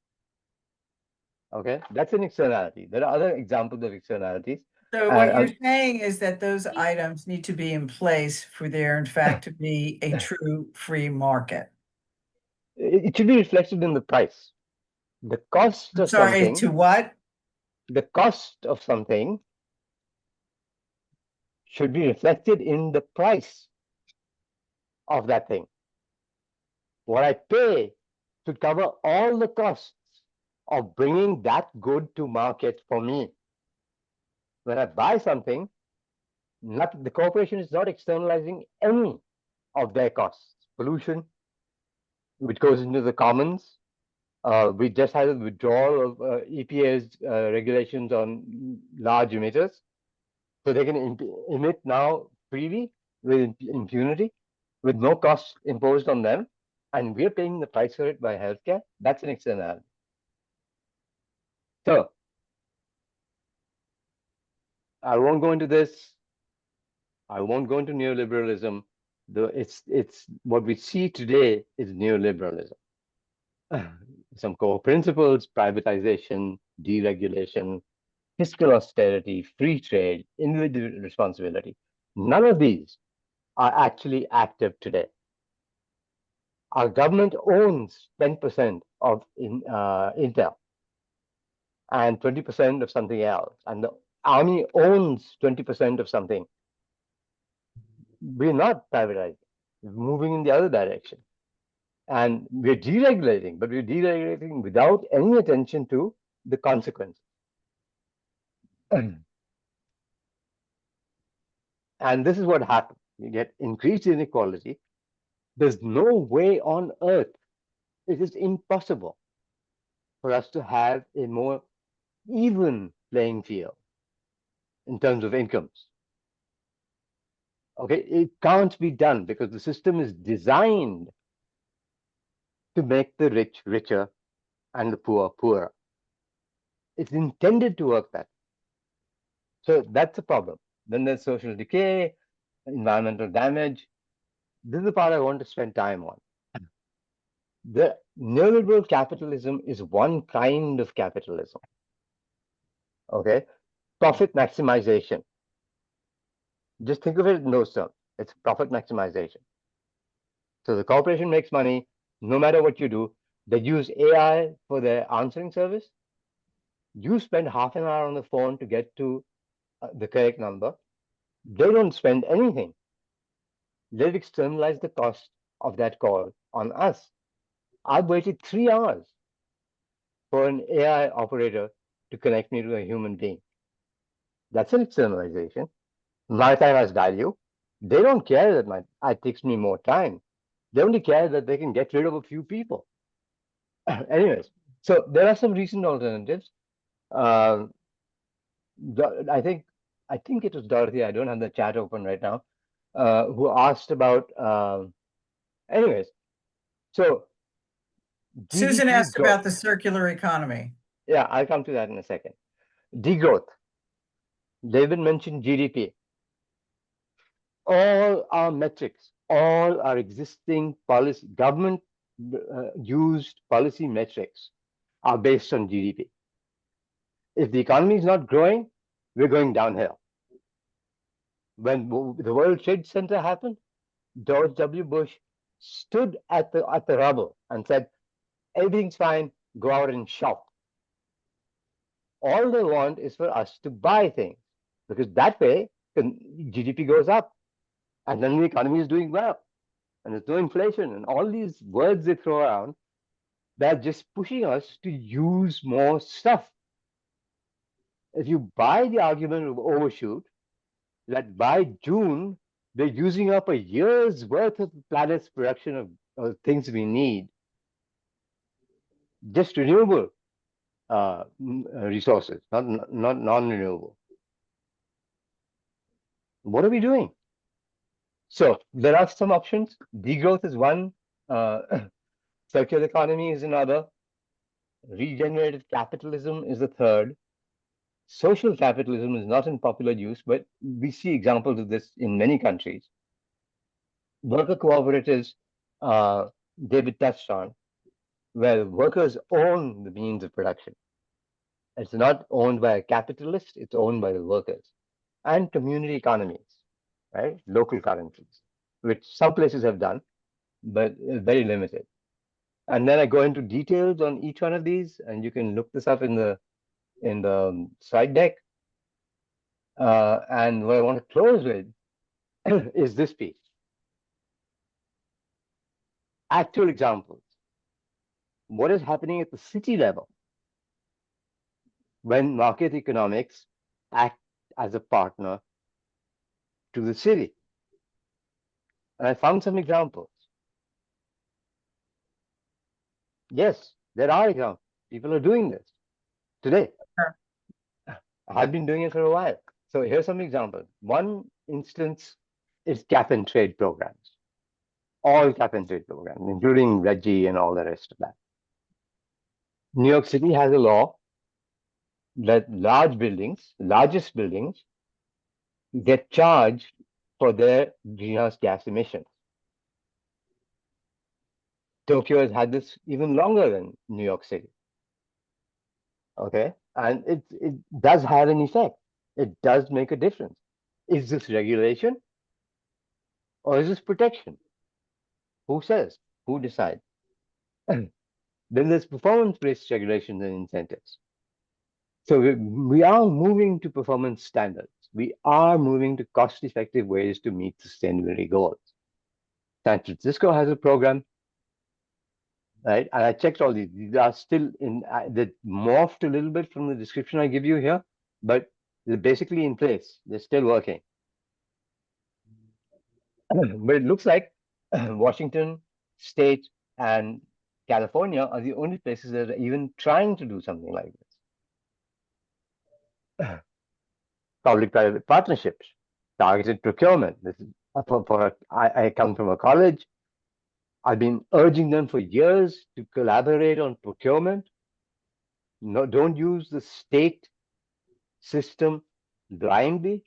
Okay, that's an externality. There are other examples of externalities. So what you're saying is that those items need to be in place for there, in fact, to be a true free market. It should be reflected in the price. The cost of something. To what? The cost of something should be reflected in the price of that thing. What I pay should cover all the costs of bringing that good to market for me. When I buy something, the corporation is not externalizing any of their costs. Pollution, which goes into the commons. We just had a withdrawal of EPA's regulations on large emitters. So they can emit now freely with impunity, with no cost imposed on them. And we're paying the price for it by healthcare. That's an externality. So I won't go into this. I won't go into neoliberalism. It's what we see today is neoliberalism. Some core principles: privatization, deregulation, fiscal austerity, free trade, individual responsibility. None of these are actually active today. Our government owns 10% of Intel and 20% of something else, and the army owns 20% of something. We're not privatizing, we're moving in the other direction. And we're deregulating, but we're deregulating without any attention to the consequences. And this is what happens. You get increased inequality. There's no way on earth, it is impossible for us to have a more even playing field in terms of incomes. Okay, it can't be done because the system is designed to make the rich richer and the poor poorer. It's intended to work that way. So that's a problem. Then there's social decay, environmental damage. This is the part I want to spend time on. The neoliberal capitalism is one kind of capitalism. Okay, profit maximization. Just think of it in those terms. It's profit maximization. So the corporation makes money no matter what you do. They use AI for their answering service. You spend half an hour on the phone to get to the correct number. They don't spend anything. They've externalized the cost of that call on us. I've waited 3 hours for an AI operator to connect me to a human being. That's an externalization. My time has value. They don't care that it takes me more time. They only care that they can get rid of a few people. Anyways, so there are some recent alternatives. I think it was Dorothy, I don't have the chat open right now, who asked about, anyways, so Susan GDP asked growth. about the circular economy. Yeah, I'll come to that in a second. Degrowth. David mentioned GDP. All our metrics, all our existing policy, government used policy metrics are based on GDP. If the economy is not growing, we're going downhill. When the World Trade Center happened, George W. Bush stood at the rubble and said, everything's fine, go out and shop. All they want is for us to buy things, because that way GDP goes up, and then the economy is doing well, and there's no inflation, and all these words they throw around, they're just pushing us to use more stuff. If you buy the argument of overshoot, that by June, they're using up a year's worth of the planet's production of things we need, just renewable resources, not non-renewable. What are we doing? So there are some options. Degrowth is one. Circular economy is another. Regenerative capitalism is the third. Social capitalism is not in popular use, but we see examples of this in many countries. Worker cooperatives, David touched on, where workers own the means of production. It's not owned by a capitalist, it's owned by the workers. And community economies, right? Local currencies, which some places have done, but very limited. And then I go into details on each one of these, and you can look this up in the slide deck. And what I want to close with is this piece. Actual examples. What is happening at the city level when market economics act as a partner to the city? And I found some examples. Yes, there are examples. People are doing this today. Sure. I've been doing it for a while. So here's some examples. One instance is cap and trade programs. All cap and trade programs, including Reggie and all the rest of that. New York City has a law that large buildings, largest buildings, get charged for their greenhouse gas emissions. Tokyo has had this even longer than New York City. Okay, and it does have an effect. It does make a difference. Is this regulation or is this protection? Who says? Who decides? Then there's performance-based regulations and incentives. So we are moving to performance standards. We are moving to cost-effective ways to meet sustainability goals. San Francisco has a program, right? And I checked all these. These are still in, they morphed a little bit from the description I give you here, but they're basically in place. They're still working. But it looks like Washington State and California are the only places that are even trying to do something like this. Public-private partnerships, targeted procurement. This is I come from a college. I've been urging them for years to collaborate on procurement. No, don't use the state system blindly.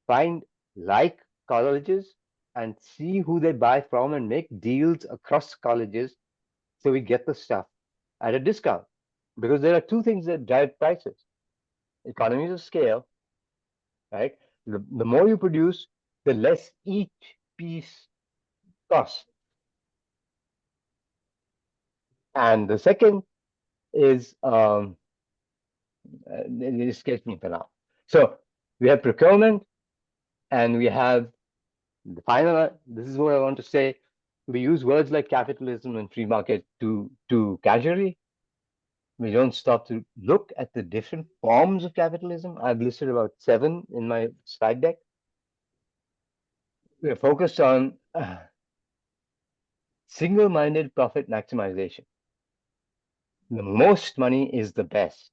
Find like colleges and see who they buy from and make deals across colleges so we get the stuff at a discount. Because there are two things that drive prices. Economies of scale, right? The more you produce, the less each piece costs. And the second is, it escapes me for now. So we have procurement and we have the final, this is what I want to say. We use words like capitalism and free market too casually. We don't stop to look at the different forms of capitalism. I've listed about 7 in my slide deck. We're focused on single-minded profit maximization. The most money is the best.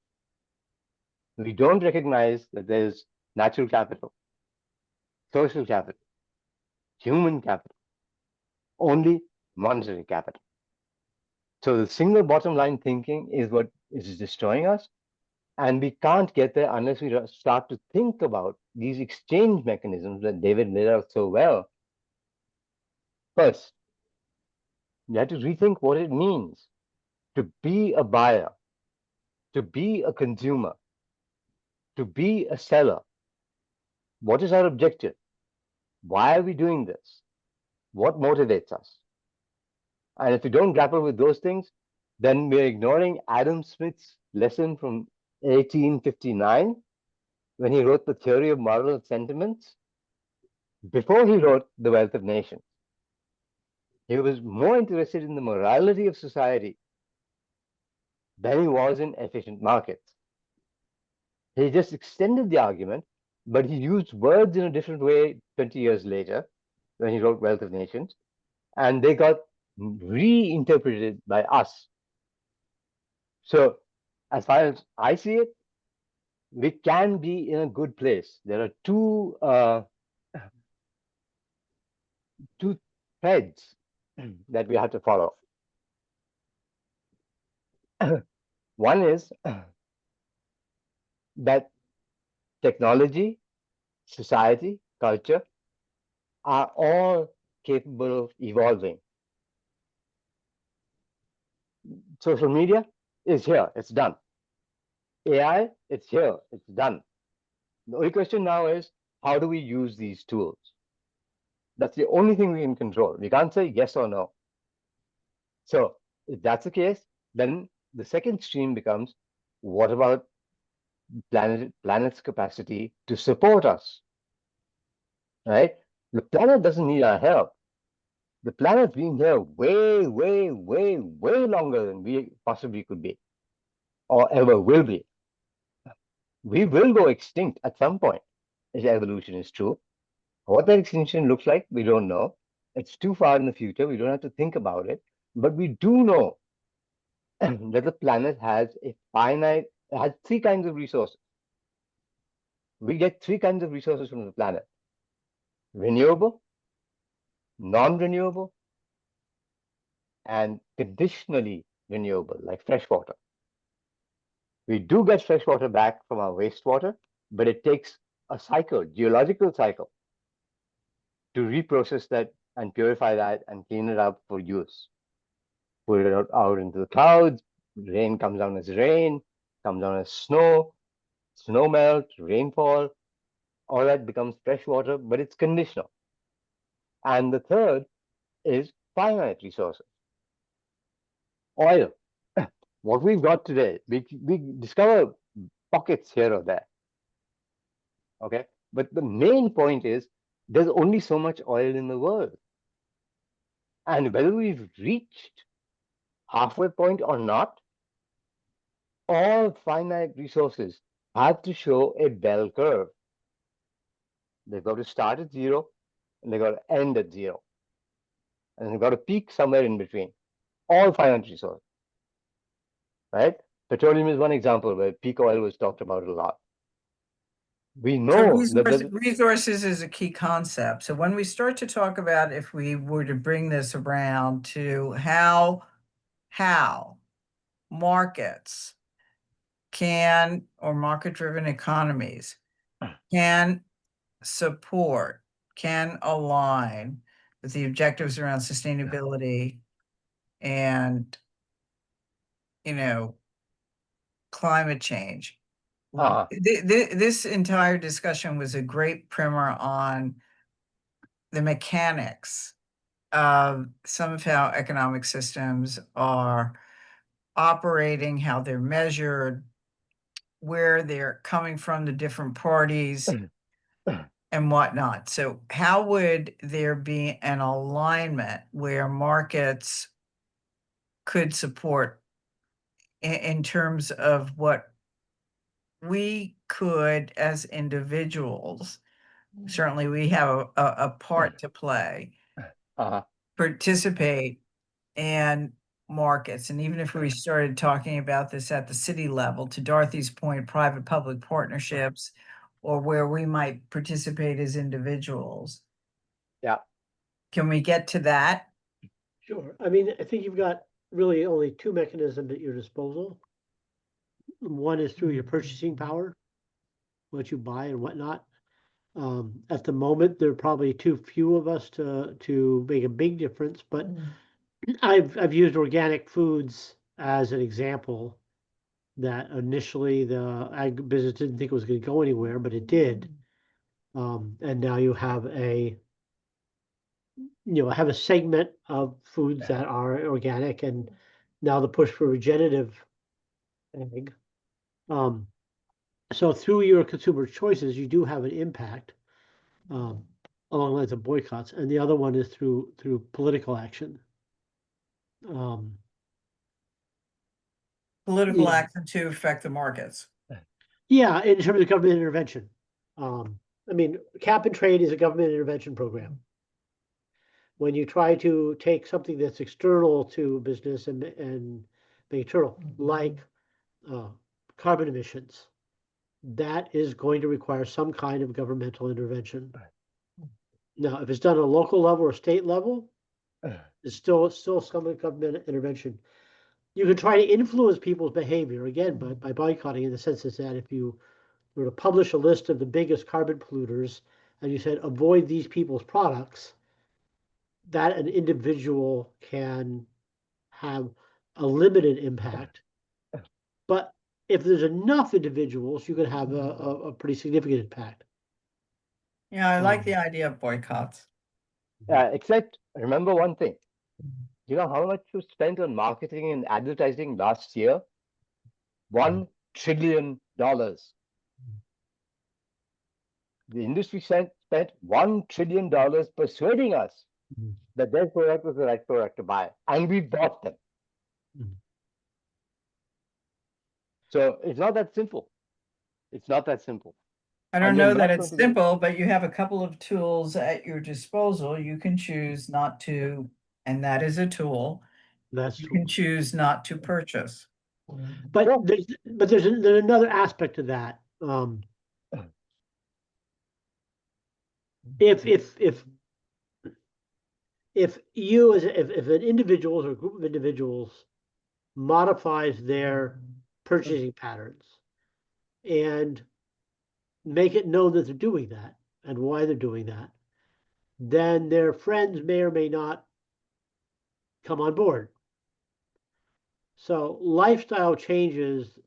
We don't recognize that there's natural capital, social capital, human capital, only monetary capital. So the single bottom line thinking is what is destroying us. And we can't get there unless we start to think about these exchange mechanisms that David laid out so well. First, you have to rethink what it means to be a buyer, to be a consumer, to be a seller. What is our objective? Why are we doing this? What motivates us? And if we don't grapple with those things, then we're ignoring Adam Smith's lesson from 1859 when he wrote the Theory of Moral Sentiments before he wrote The Wealth of Nations. He was more interested in the morality of society than he was in efficient markets. He just extended the argument, but he used words in a different way 20 years later when he wrote Wealth of Nations, and they got reinterpreted by us. So as far as I see it, we can be in a good place. There are two threads that we have to follow. One is that technology, society, culture are all capable of evolving. Social media is here, it's done. AI, it's here, it's done. The only question now is, how do we use these tools? That's the only thing we can control. We can't say yes or no. So if that's the case, then the second stream becomes, what about planet's capacity to support us, right? The planet doesn't need our help. The planet's been here way, way, way, way longer than we possibly could be or ever will be. We will go extinct at some point, if evolution is true. What that extinction looks like, we don't know. It's too far in the future. We don't have to think about it. But we do know that the planet has has three kinds of resources. We get three kinds of resources from the planet: renewable, non-renewable, and conditionally renewable, like fresh water. We do get fresh water back from our wastewater, but it takes a cycle, geological cycle, to reprocess that and purify that and clean it up for use. Put it out into the clouds, rain comes down as rain, comes down as snow, snow melt, rainfall, all that becomes fresh water, but it's conditional. And the third is finite resources. Oil. What we've got today, we discover pockets here or there. Okay, but the main point is there's only so much oil in the world. And whether we've reached halfway point or not, all finite resources have to show a bell curve. They've got to start at zero and they've got to end at zero. And they've got to peak somewhere in between. All finite resources. Right? Petroleum is one example where peak oil was talked about a lot. We know that resources is a key concept. So when we start to talk about, if we were to bring this around to how markets can, or market-driven economies can support, can align with the objectives around sustainability and, climate change. This entire discussion was a great primer on the mechanics of some of how economic systems are operating, how they're measured, where they're coming from, the different parties and whatnot. So how would there be an alignment where markets could support in terms of what we could, as individuals, certainly we have a part to play, participate in markets. And even if we started talking about this at the city level, to Dorothy's point, private-public partnerships, or where we might participate as individuals. Yeah. Can we get to that? Sure. I mean, I think you've got really only two mechanisms at your disposal. One is through your purchasing power, what you buy and whatnot. At the moment, there are probably too few of us to make a big difference, but I've used organic foods as an example that initially the ag business didn't think it was going to go anywhere, but it did. And now you have a segment of foods that are organic, and now the push for regenerative ag. So through your consumer choices, you do have an impact along the lines of boycotts, and the other one is through political action. Political action to affect the markets. Yeah, in terms of government intervention. I mean, cap and trade is a government intervention program. When you try to take something that's external to business and make it internal, like carbon emissions, that is going to require some kind of governmental intervention. Now, if it's done at a local level or state level, it's still some government intervention. You can try to influence people's behavior, again, by boycotting, in the sense that if you were to publish a list of the biggest carbon polluters and you said, avoid these people's products, that an individual can have a limited impact. But if there's enough individuals, you can have a pretty significant impact. Yeah, I like the idea of boycotts. Except remember one thing. You know how much you spent on marketing and advertising last year? $1 trillion. The industry spent $1 trillion persuading us Mhm. that their product was the right product to buy, and we bought them. Mhm. So it's not that simple. It's not that simple. I don't And you're know that not it's going to get- simple, but you have a couple of tools at your disposal. You can choose not to, and that is a tool. That's You true. can choose not to purchase. But Sure. there's another aspect to that. If you if an individual or a group of individuals modifies their purchasing patterns and make it known that they're doing that and why they're doing that, then their friends may or may not come on board. So lifestyle changes,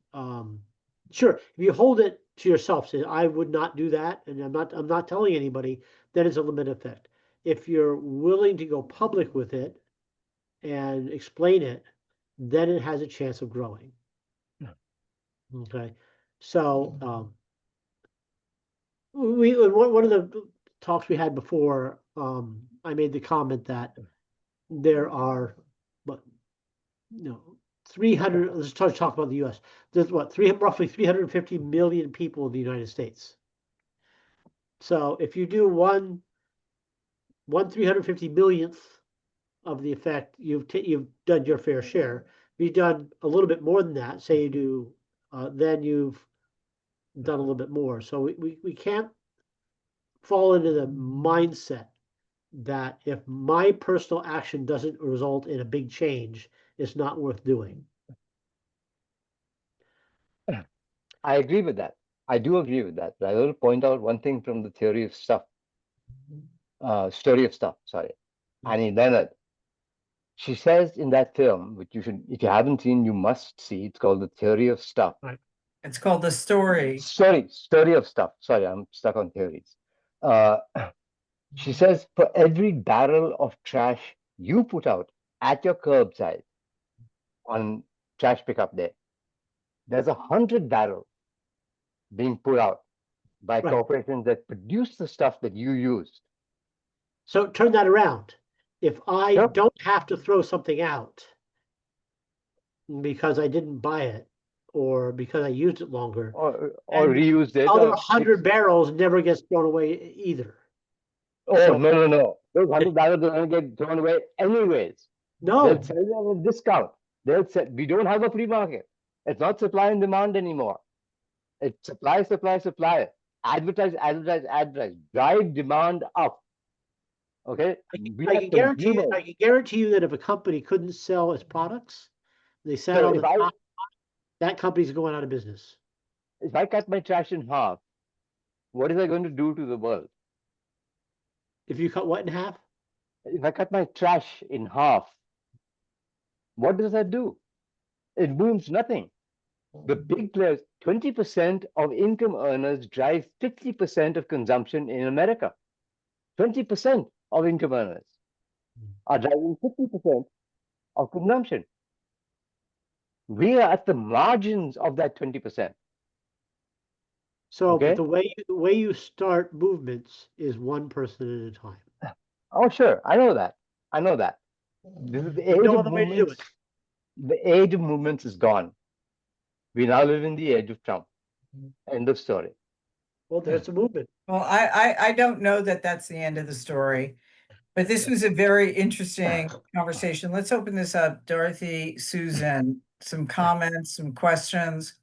sure, if you hold it to yourself, say I would not do that, and I'm not telling anybody, then it's a limited effect. If you're willing to go public with it and explain it, then it has a chance of growing. Okay. So one of the talks we had before, I made the comment that there are, what, 300. Let's talk about the U.S. There's roughly 350 million people in the United States. So if you do one 350 millionth of the effect, you've done your fair share. If you've done a little bit more than that, say you do, then you've done a little bit more. So we can't fall into the mindset that if my personal action doesn't result in a big change, it's not worth doing. I agree with that. I do agree with that. But I will point out one thing from the story of stuff, sorry. Annie Leonard. She says in that film, which if you haven't seen, you must see. It's called The Theory of Stuff. Right. It's called The Story. Story of Stuff. Sorry, I'm stuck on theories. She says, for every barrel of trash you put out at your curbside on trash pickup day, there's 100 barrels being put out by Right. corporations that produce the stuff that you used. So turn that around. If I Yep. don't have to throw something out because I didn't buy it or because I used it longer, Or and reused it. other or 100 barrels never gets thrown away either. Oh, So- no. Those 100 barrels are going to get thrown away anyways. No, They'll sell it at a discount. We don't have a free market. It's not supply and demand anymore. It's supply. Advertise. Drive demand up. Okay? We I are can guarantee consumers. I can guarantee you that if a company couldn't sell its products, they sat So on if the I top, that company's going out of business. if I cut my trash in half, what is I going to do to the world? If you cut what in half? If I cut my trash in half, what does that do? It moves nothing. The big players, 20% of income earners drive 50% of consumption in America. 20% of income earners are driving 50% of consumption. We are at the margins of that 20%. So, Okay. but the way you start movements is one person at a time. Oh, sure. I know that. This is the age No of other way to do movements. it. The age of movements is gone. We now live in the age of Trump. End of story. Well, there's a movement. Well, I don't know that that's the end of the story, but this was a very interesting conversation. Let's open this up. Dorothy, Susan, some comments, some questions.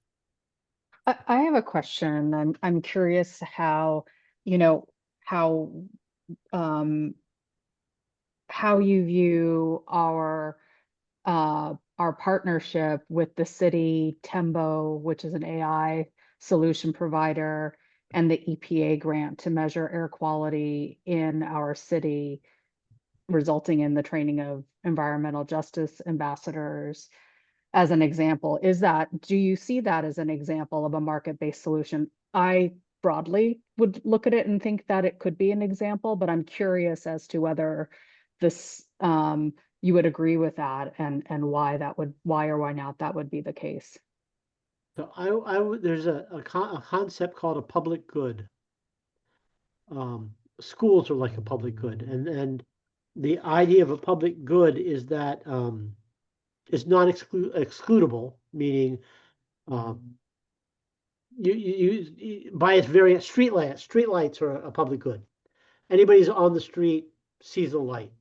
I have a question. I'm curious how, how you view our partnership with the city Tembo, which is an AI solution provider, and the EPA grant to measure air quality in our city, resulting in the training of environmental justice ambassadors. As an example, do you see that as an example of a market-based solution? I broadly would look at it and think that it could be an example, but I'm curious as to whether this you would agree with that and why or why not that would be the case. So there's a concept called a public good. schools are like a public good, and the idea of a public good is that it's not excludable, meaning by its variant, streetlights are a public good. Anybody's on the street sees the light.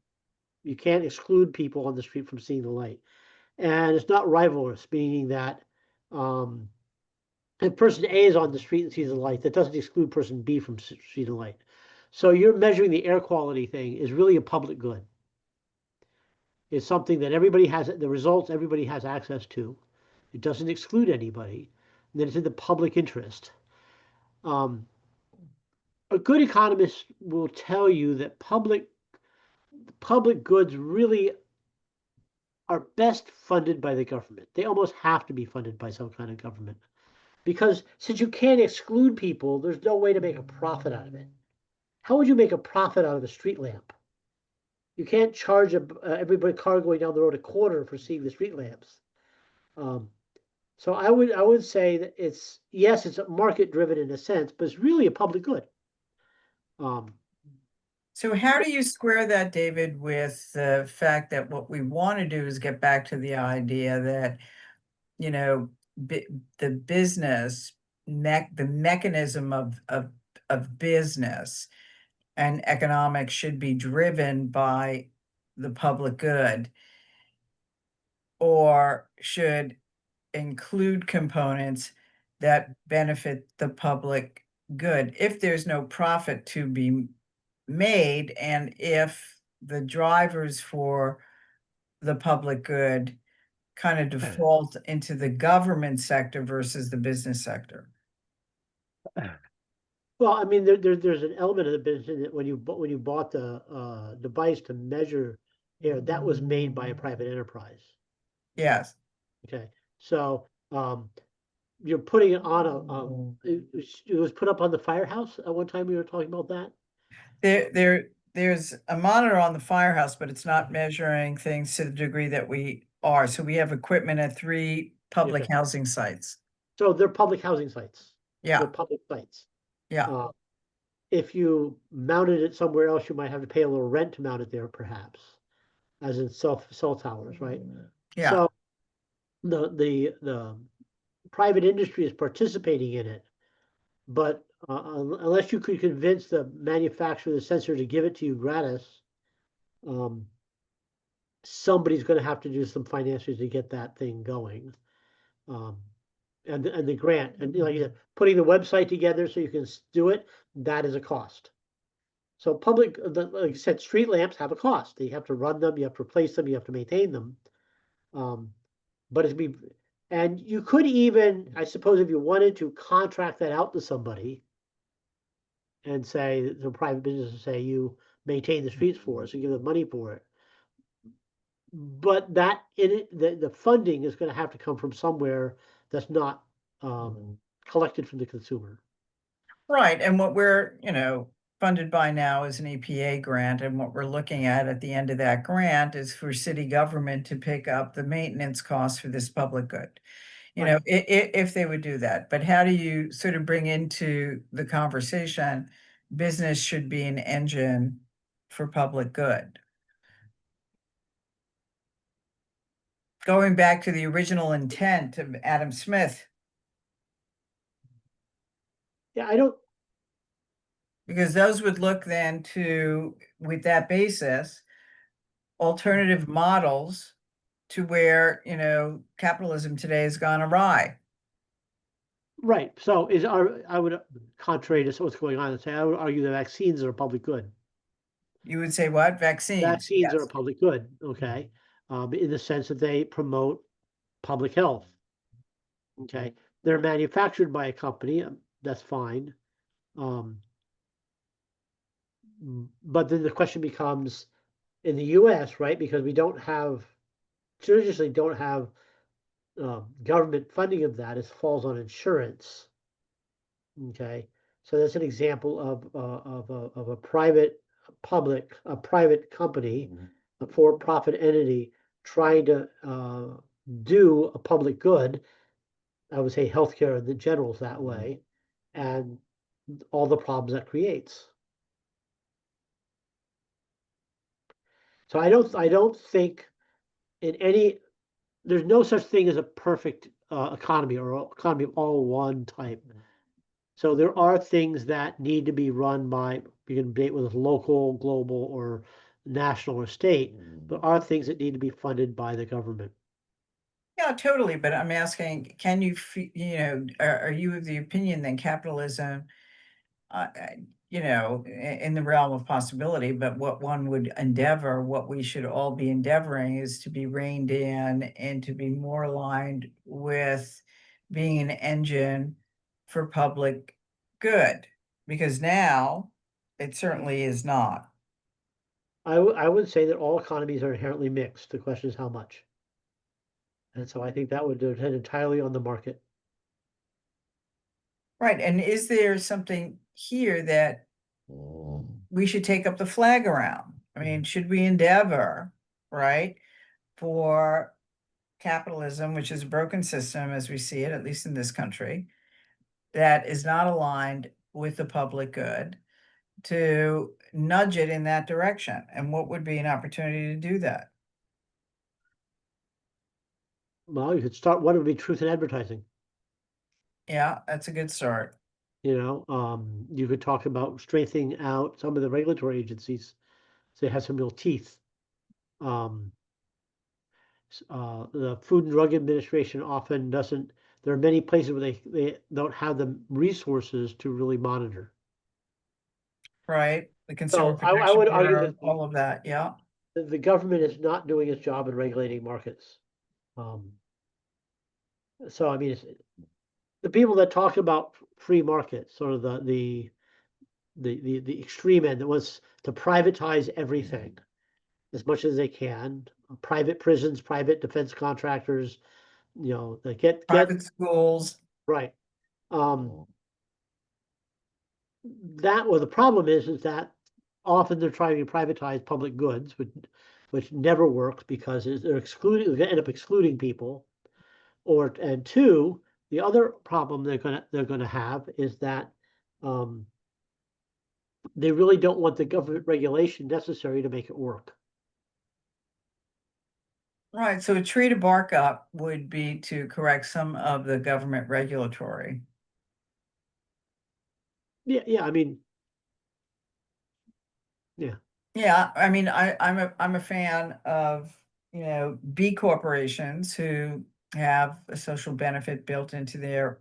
You can't exclude people on the street from seeing the light. And it's not rivalrous, meaning that if person A is on the street and sees the light, that doesn't exclude person B from seeing the light. So you're measuring the air quality thing is really a public good. It's something that everybody has, the results everybody has access to. It doesn't exclude anybody. And then it's in the public interest. A good economist will tell you that public goods really are best funded by the government. They almost have to be funded by some kind of government. Because since you can't exclude people, there's no way to make a profit out of it. How would you make a profit out of a street lamp? You can't charge every car going down the road a quarter for seeing the street lamps. So I would say that it's market driven in a sense, but it's really a public good. So how do you square that, David, with the fact that what we want to do is get back to the idea that, you know, the business, the mechanism of business and economics should be driven by the public good, or should include components that benefit the public good if there's no profit to be made, and if the drivers for the public good kind of default into the government sector versus the business sector. Well, I mean, there's an element of the business that when you bought the device to measure air, that was made by a private enterprise. Yes. Okay, so you're putting it on it was put up on the firehouse at one time. We were talking about that. There's a monitor on the firehouse, but it's not measuring things to the degree that we are. So we have equipment at 3 public housing sites. So they're public housing sites. Yeah. They're public sites. Yeah. If you mounted it somewhere else, you might have to pay a little rent to mount it there, perhaps, as in cell towers, right? Yeah. So the private industry is participating in it, but unless you could convince the manufacturer of the sensor to give it to you gratis, somebody's going to have to do some financials to get that thing going. And the grant, and like you said, putting the website together so you can do it, that is a cost. So like I said, street lamps have a cost. You have to run them, you have to replace them, you have to maintain them. But and you could even, I suppose, if you wanted to, contract that out to somebody and say, the private business, say, you maintain the streets for us and give them money for it. But that the funding is going to have to come from somewhere that's not collected from the consumer. Right. And what we're, funded by now is an EPA grant. And what we're looking at the end of that grant is for city government to pick up the maintenance costs for this public good. If they would do that. But how do you sort of bring into the conversation, business should be an engine for public good? Going back to the original intent of Adam Smith. Yeah, because those would look then to, with that basis, alternative models to where, capitalism today has gone awry. Right. So I would, contrary to what's going on, I would argue that vaccines are a public good. You would say what? Vaccines? Vaccines are a public good, okay, in the sense that they promote public health. Okay, they're manufactured by a company, that's fine. But then the question becomes, in the US, right, because we traditionally don't have government funding of that, it falls on insurance. Okay, so that's an example of a private company, a for-profit entity trying to do a public good. I would say healthcare in the general is that way, and all the problems that creates. So I don't think in any, there's no such thing as a perfect economy or economy of all one type. So there are things that need to be run by, you can debate whether it's local, global, or national or state, but are things that need to be funded by the government. Yeah, totally. But I'm asking, can you, are you of the opinion that capitalism, in the realm of possibility, but what one would endeavor, what we should all be endeavoring is to be reined in and to be more aligned with being an engine for public good? Because now it certainly is not. I would say that all economies are inherently mixed. The question is how much. And so I think that would depend entirely on the market. Right. And is there something here that we should take up the flag around? I mean, should we endeavor, right, for capitalism, which is a broken system as we see it, at least in this country, that is not aligned with the public good, to nudge it in that direction? And what would be an opportunity to do that? Well, you could start, what would be truth in advertising? Yeah, that's a good start. You could talk about strengthening out some of the regulatory agencies so they have some real teeth. The Food and Drug Administration often doesn't, there are many places where they don't have the resources to really monitor. Right. The Consumer I Protection would argue Bureau, that all of that. Yeah. the government is not doing its job in regulating markets. So I mean, the people that talk about free markets, sort of the extreme end that wants to privatize everything as much as they can, private prisons, private defense contractors, they get Private schools. right. The problem is that often they're trying to privatize public goods, which never works because they're going to end up excluding people. And two, the other problem they're gonna have is that they really don't want the government regulation necessary to make it work. Right. So a tree to bark up would be to correct some of the government regulatory. Yeah. I mean, yeah. Yeah, I mean, I'm a fan of, B corporations who have a social benefit built into their,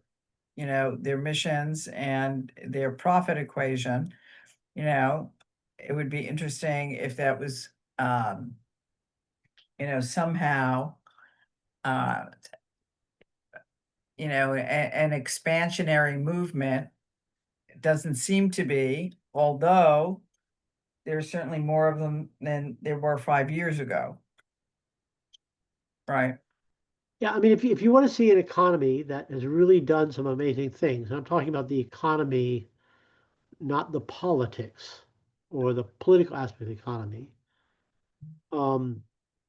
their missions and their profit equation. It would be interesting if that was, somehow, an expansionary movement. It doesn't seem to be, although there's certainly more of them than there were 5 years ago. Right. Yeah, I mean, if you want to see an economy that has really done some amazing things, I'm talking about the economy, not the politics or the political aspect of the economy,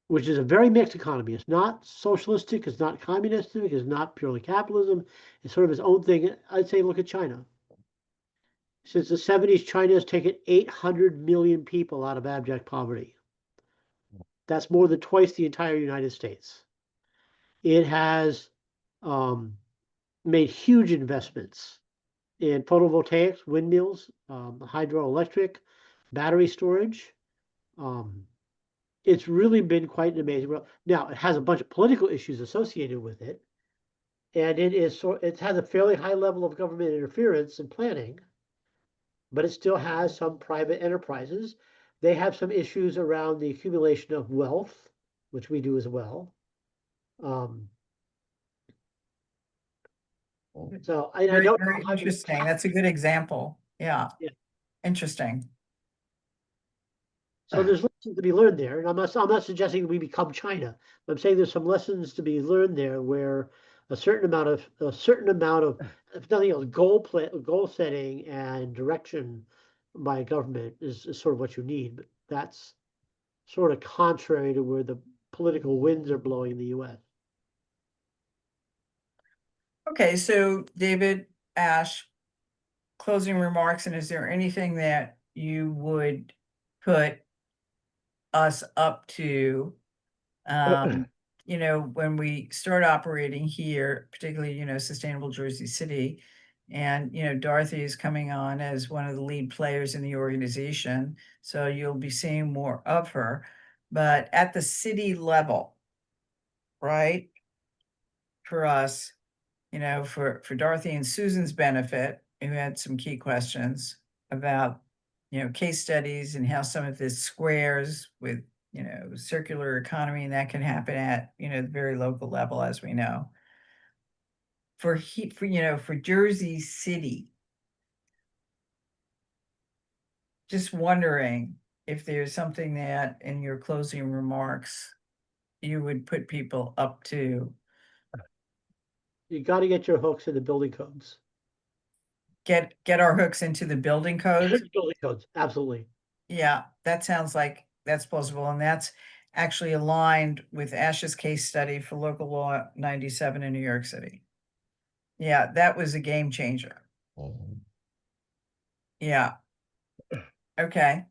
which is a very mixed economy. It's not socialistic, it's not communistic, it's not purely capitalism. It's sort of its own thing. I'd say look at China. Since the 70s, China has taken 800 million people out of abject poverty. That's more than twice the entire United States. It has made huge investments in photovoltaics, windmills, hydroelectric, battery storage. It's really been quite an amazing world. Now, it has a bunch of political issues associated with it, and it has a fairly high level of government interference and planning, but it still has some private enterprises. They have some issues around the accumulation of wealth, which we do as well. So I Very, don't very know how interesting. That's a good example. Yeah. Yeah. Interesting. So there's lessons to be learned there, and I'm not suggesting we become China. I'm saying there's some lessons to be learned there, where a certain amount of, if nothing else, goal setting and direction by government is sort of what you need. But that's sort of contrary to where the political winds are blowing in the U.S. Okay, so David, Ash, closing remarks, and is there anything that you would put us up to, you know, when we start operating here, particularly, you know, Sustainable Jersey City. And, you know, Dorothy is coming on as one of the lead players in the organization, so you'll be seeing more of her. But at the city level, right? For us, you know, for Dorothy and Susan's benefit, who had some key questions about, you know, case studies and how some of this squares with, you know, circular economy, and that can happen at, you know, the very local level, as we know. For you know, for Jersey City, just wondering if there's something that in your closing remarks you would put people up to You got to get your hooks in the building codes. get our hooks into the building codes. Building codes, absolutely. Yeah, that sounds like that's plausible, and that's actually aligned with Ash's case study for local law 97 in New York City. Yeah, that was a game changer. Yeah. Okay.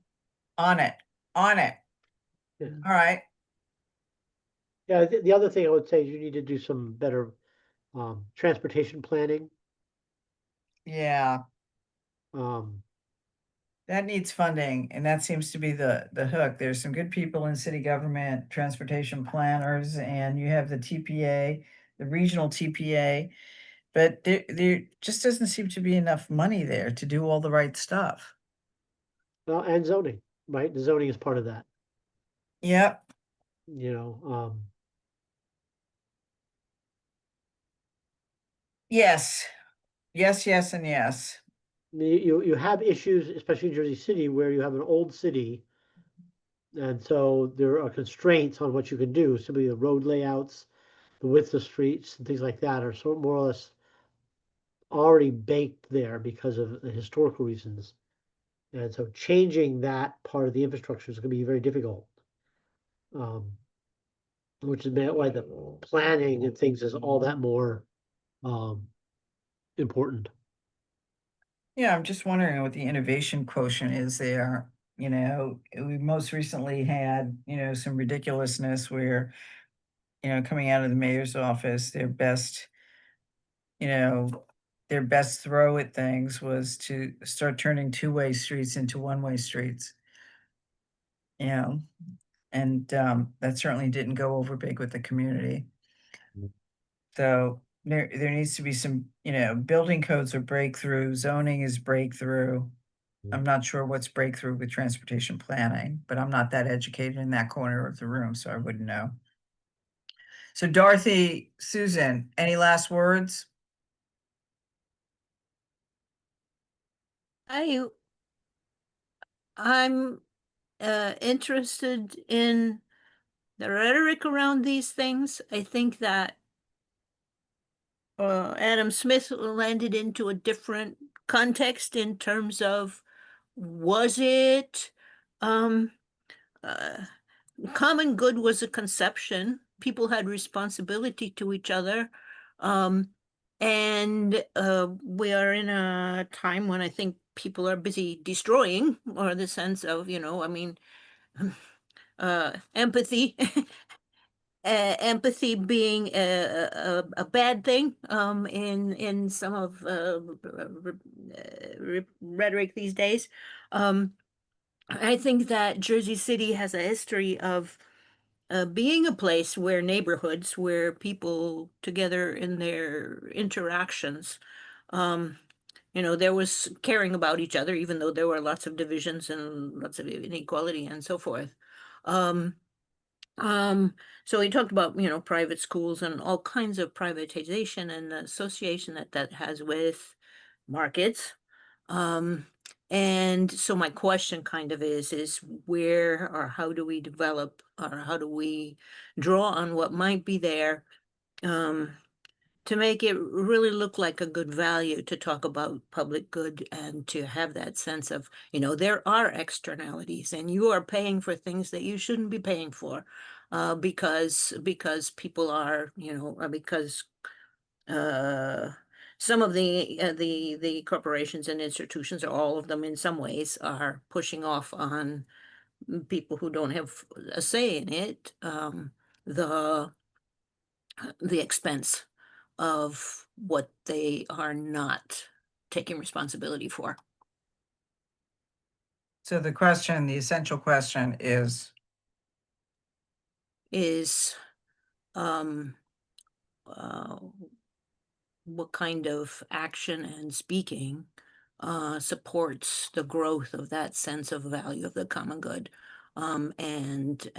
On it. Yeah. All right. Yeah, the other thing I would say is you need to do some better transportation planning. Yeah, Um, that needs funding, and that seems to be the hook. There's some good people in city government, transportation planners, and you have the TPA, the regional TPA, but there just doesn't seem to be enough money there to do all the right stuff. well, and zoning, right? The zoning is part of that. Yep. You know, Yes. Yes, and yes. you have issues, especially in Jersey City, where you have an old city, and so there are constraints on what you can do. Simply the road layouts, the width of streets, and things like that are sort of more or less already baked there because of the historical reasons. And so changing that part of the infrastructure is going to be very difficult. Which is why the planning and things is all that more important. Yeah, I'm just wondering what the innovation quotient is there. You know, we most recently had, you know, some ridiculousness where, you know, coming out of the mayor's office, their best throw at things was to start turning two-way streets into one-way streets. You know, and that certainly didn't go over big with the community. So there needs to be some, you know, building codes are breakthrough, zoning is breakthrough. I'm not sure what's breakthrough with transportation planning, but I'm not that educated in that corner of the room, so I wouldn't know. So Dorothy, Susan, any last words? I'm interested in the rhetoric around these things. I think that Adam Smith landed into a different context in terms of, was it common good was a conception. People had responsibility to each other. And we are in a time when I think people are busy destroying, or the sense of, you know, I mean, empathy. Empathy being a bad thing in some of rhetoric these days. I think that Jersey City has a history of being a place where neighborhoods, where people together in their interactions, you know, there was caring about each other, even though there were lots of divisions and lots of inequality and so forth. So he talked about, you know, private schools and all kinds of privatization and the association that has with markets. And so my question kind of is where or how do we develop or how do we draw on what might be there to make it really look like a good value to talk about public good and to have that sense of, you know, there are externalities and you are paying for things that you shouldn't be paying for because people are, you know, because some of the corporations and institutions, or all of them in some ways, are pushing off on people who don't have a say in it, the expense of what they are not taking responsibility for. So the question, the essential question is, Um, uh, what kind of action and speaking supports the growth of that sense of value of the common good, and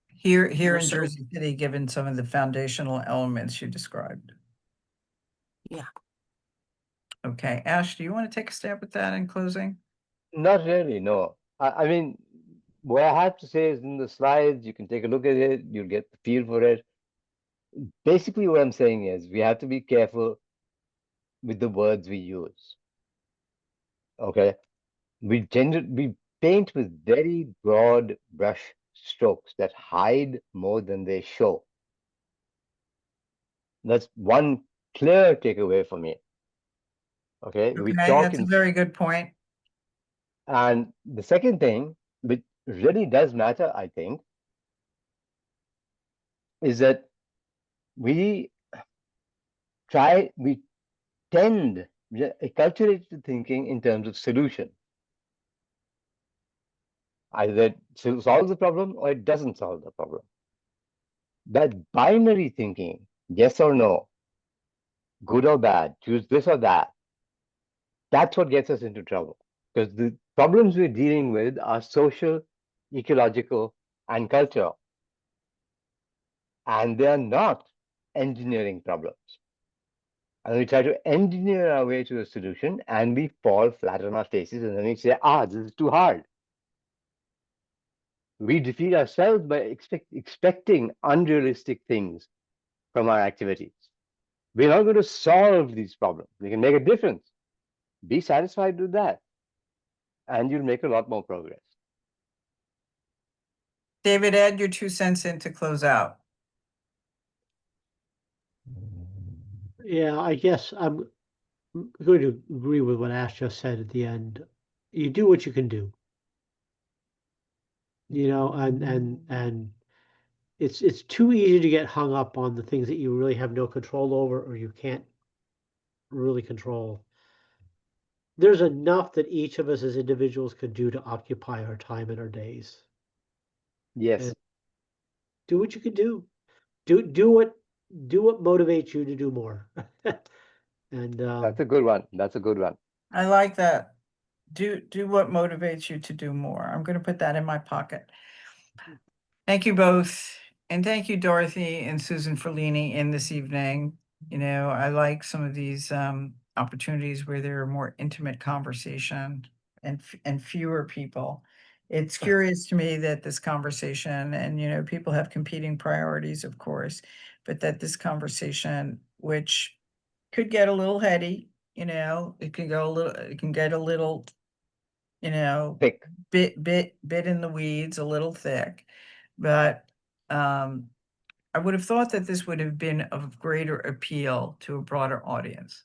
here know, in so- Jersey City, given some of the foundational elements you described. Yeah. Okay, Ash, do you want to take a stab at that in closing? Not really, no. I mean, what I have to say is in the slides, you can take a look at it, you'll get the feel for it. Basically, what I'm saying is we have to be careful with the words we use. Okay? We paint with very broad brush strokes that hide more than they show. That's one clear takeaway for me. Okay? We Okay, talk that's a very good point. and the second thing, which really does matter, I think, is that we tend acculturated thinking in terms of solution. Either it solves the problem or it doesn't solve the problem. That binary thinking, yes or no, good or bad, choose this or that, that's what gets us into trouble. Because the problems we're dealing with are social, ecological, and cultural. And they are not engineering problems. And we try to engineer our way to a solution and we fall flat on our faces and then we say, this is too hard. We defeat ourselves by expecting unrealistic things from our activities. We're not going to solve these problems. We can make a difference. Be satisfied with that. And you'll make a lot more progress. David, add your 2 cents in to close out. Yeah, I guess I'm going to agree with what Ash just said at the end. You do what you can do. You know, and it's too easy to get hung up on the things that you really have no control over or you can't really control. There's enough that each of us as individuals can do to occupy our time and our days. Yes. And do what you can do. Do what motivates you to do more. And That's a good one. That's a good one. I like that. Do what motivates you to do more. I'm going to put that in my pocket. Thank you both. And thank you, Dorothy and Susan, for leaning in this evening. You know, I like some of these opportunities where there are more intimate conversation and fewer people. It's curious to me that this conversation, and you know, people have competing priorities, of course, but that this conversation, which could get a little heady, you know, it can get a little, you know, Thick. bit in the weeds, a little thick. But I would have thought that this would have been of greater appeal to a broader audience.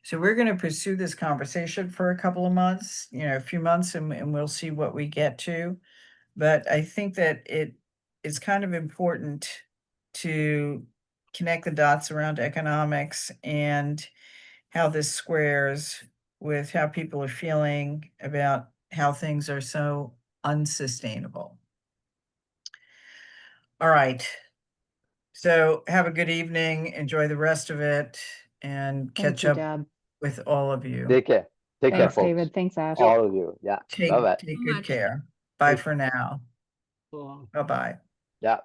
So we're going to pursue this conversation for a couple of months, you know, a few months, and we'll see what we get to. But I think that it is kind of important to connect the dots around economics and how this squares with how people are feeling about how things are so unsustainable. All right. So have a good evening, enjoy the rest of it, and Thank catch you, up Deb. with all of you. Take care. Take care, Thanks, folks. David. Thanks, Ash. All of you. Yeah. Take Bye-bye. good Much. care. Bye Thank for now. you. Bye-bye. Yeah.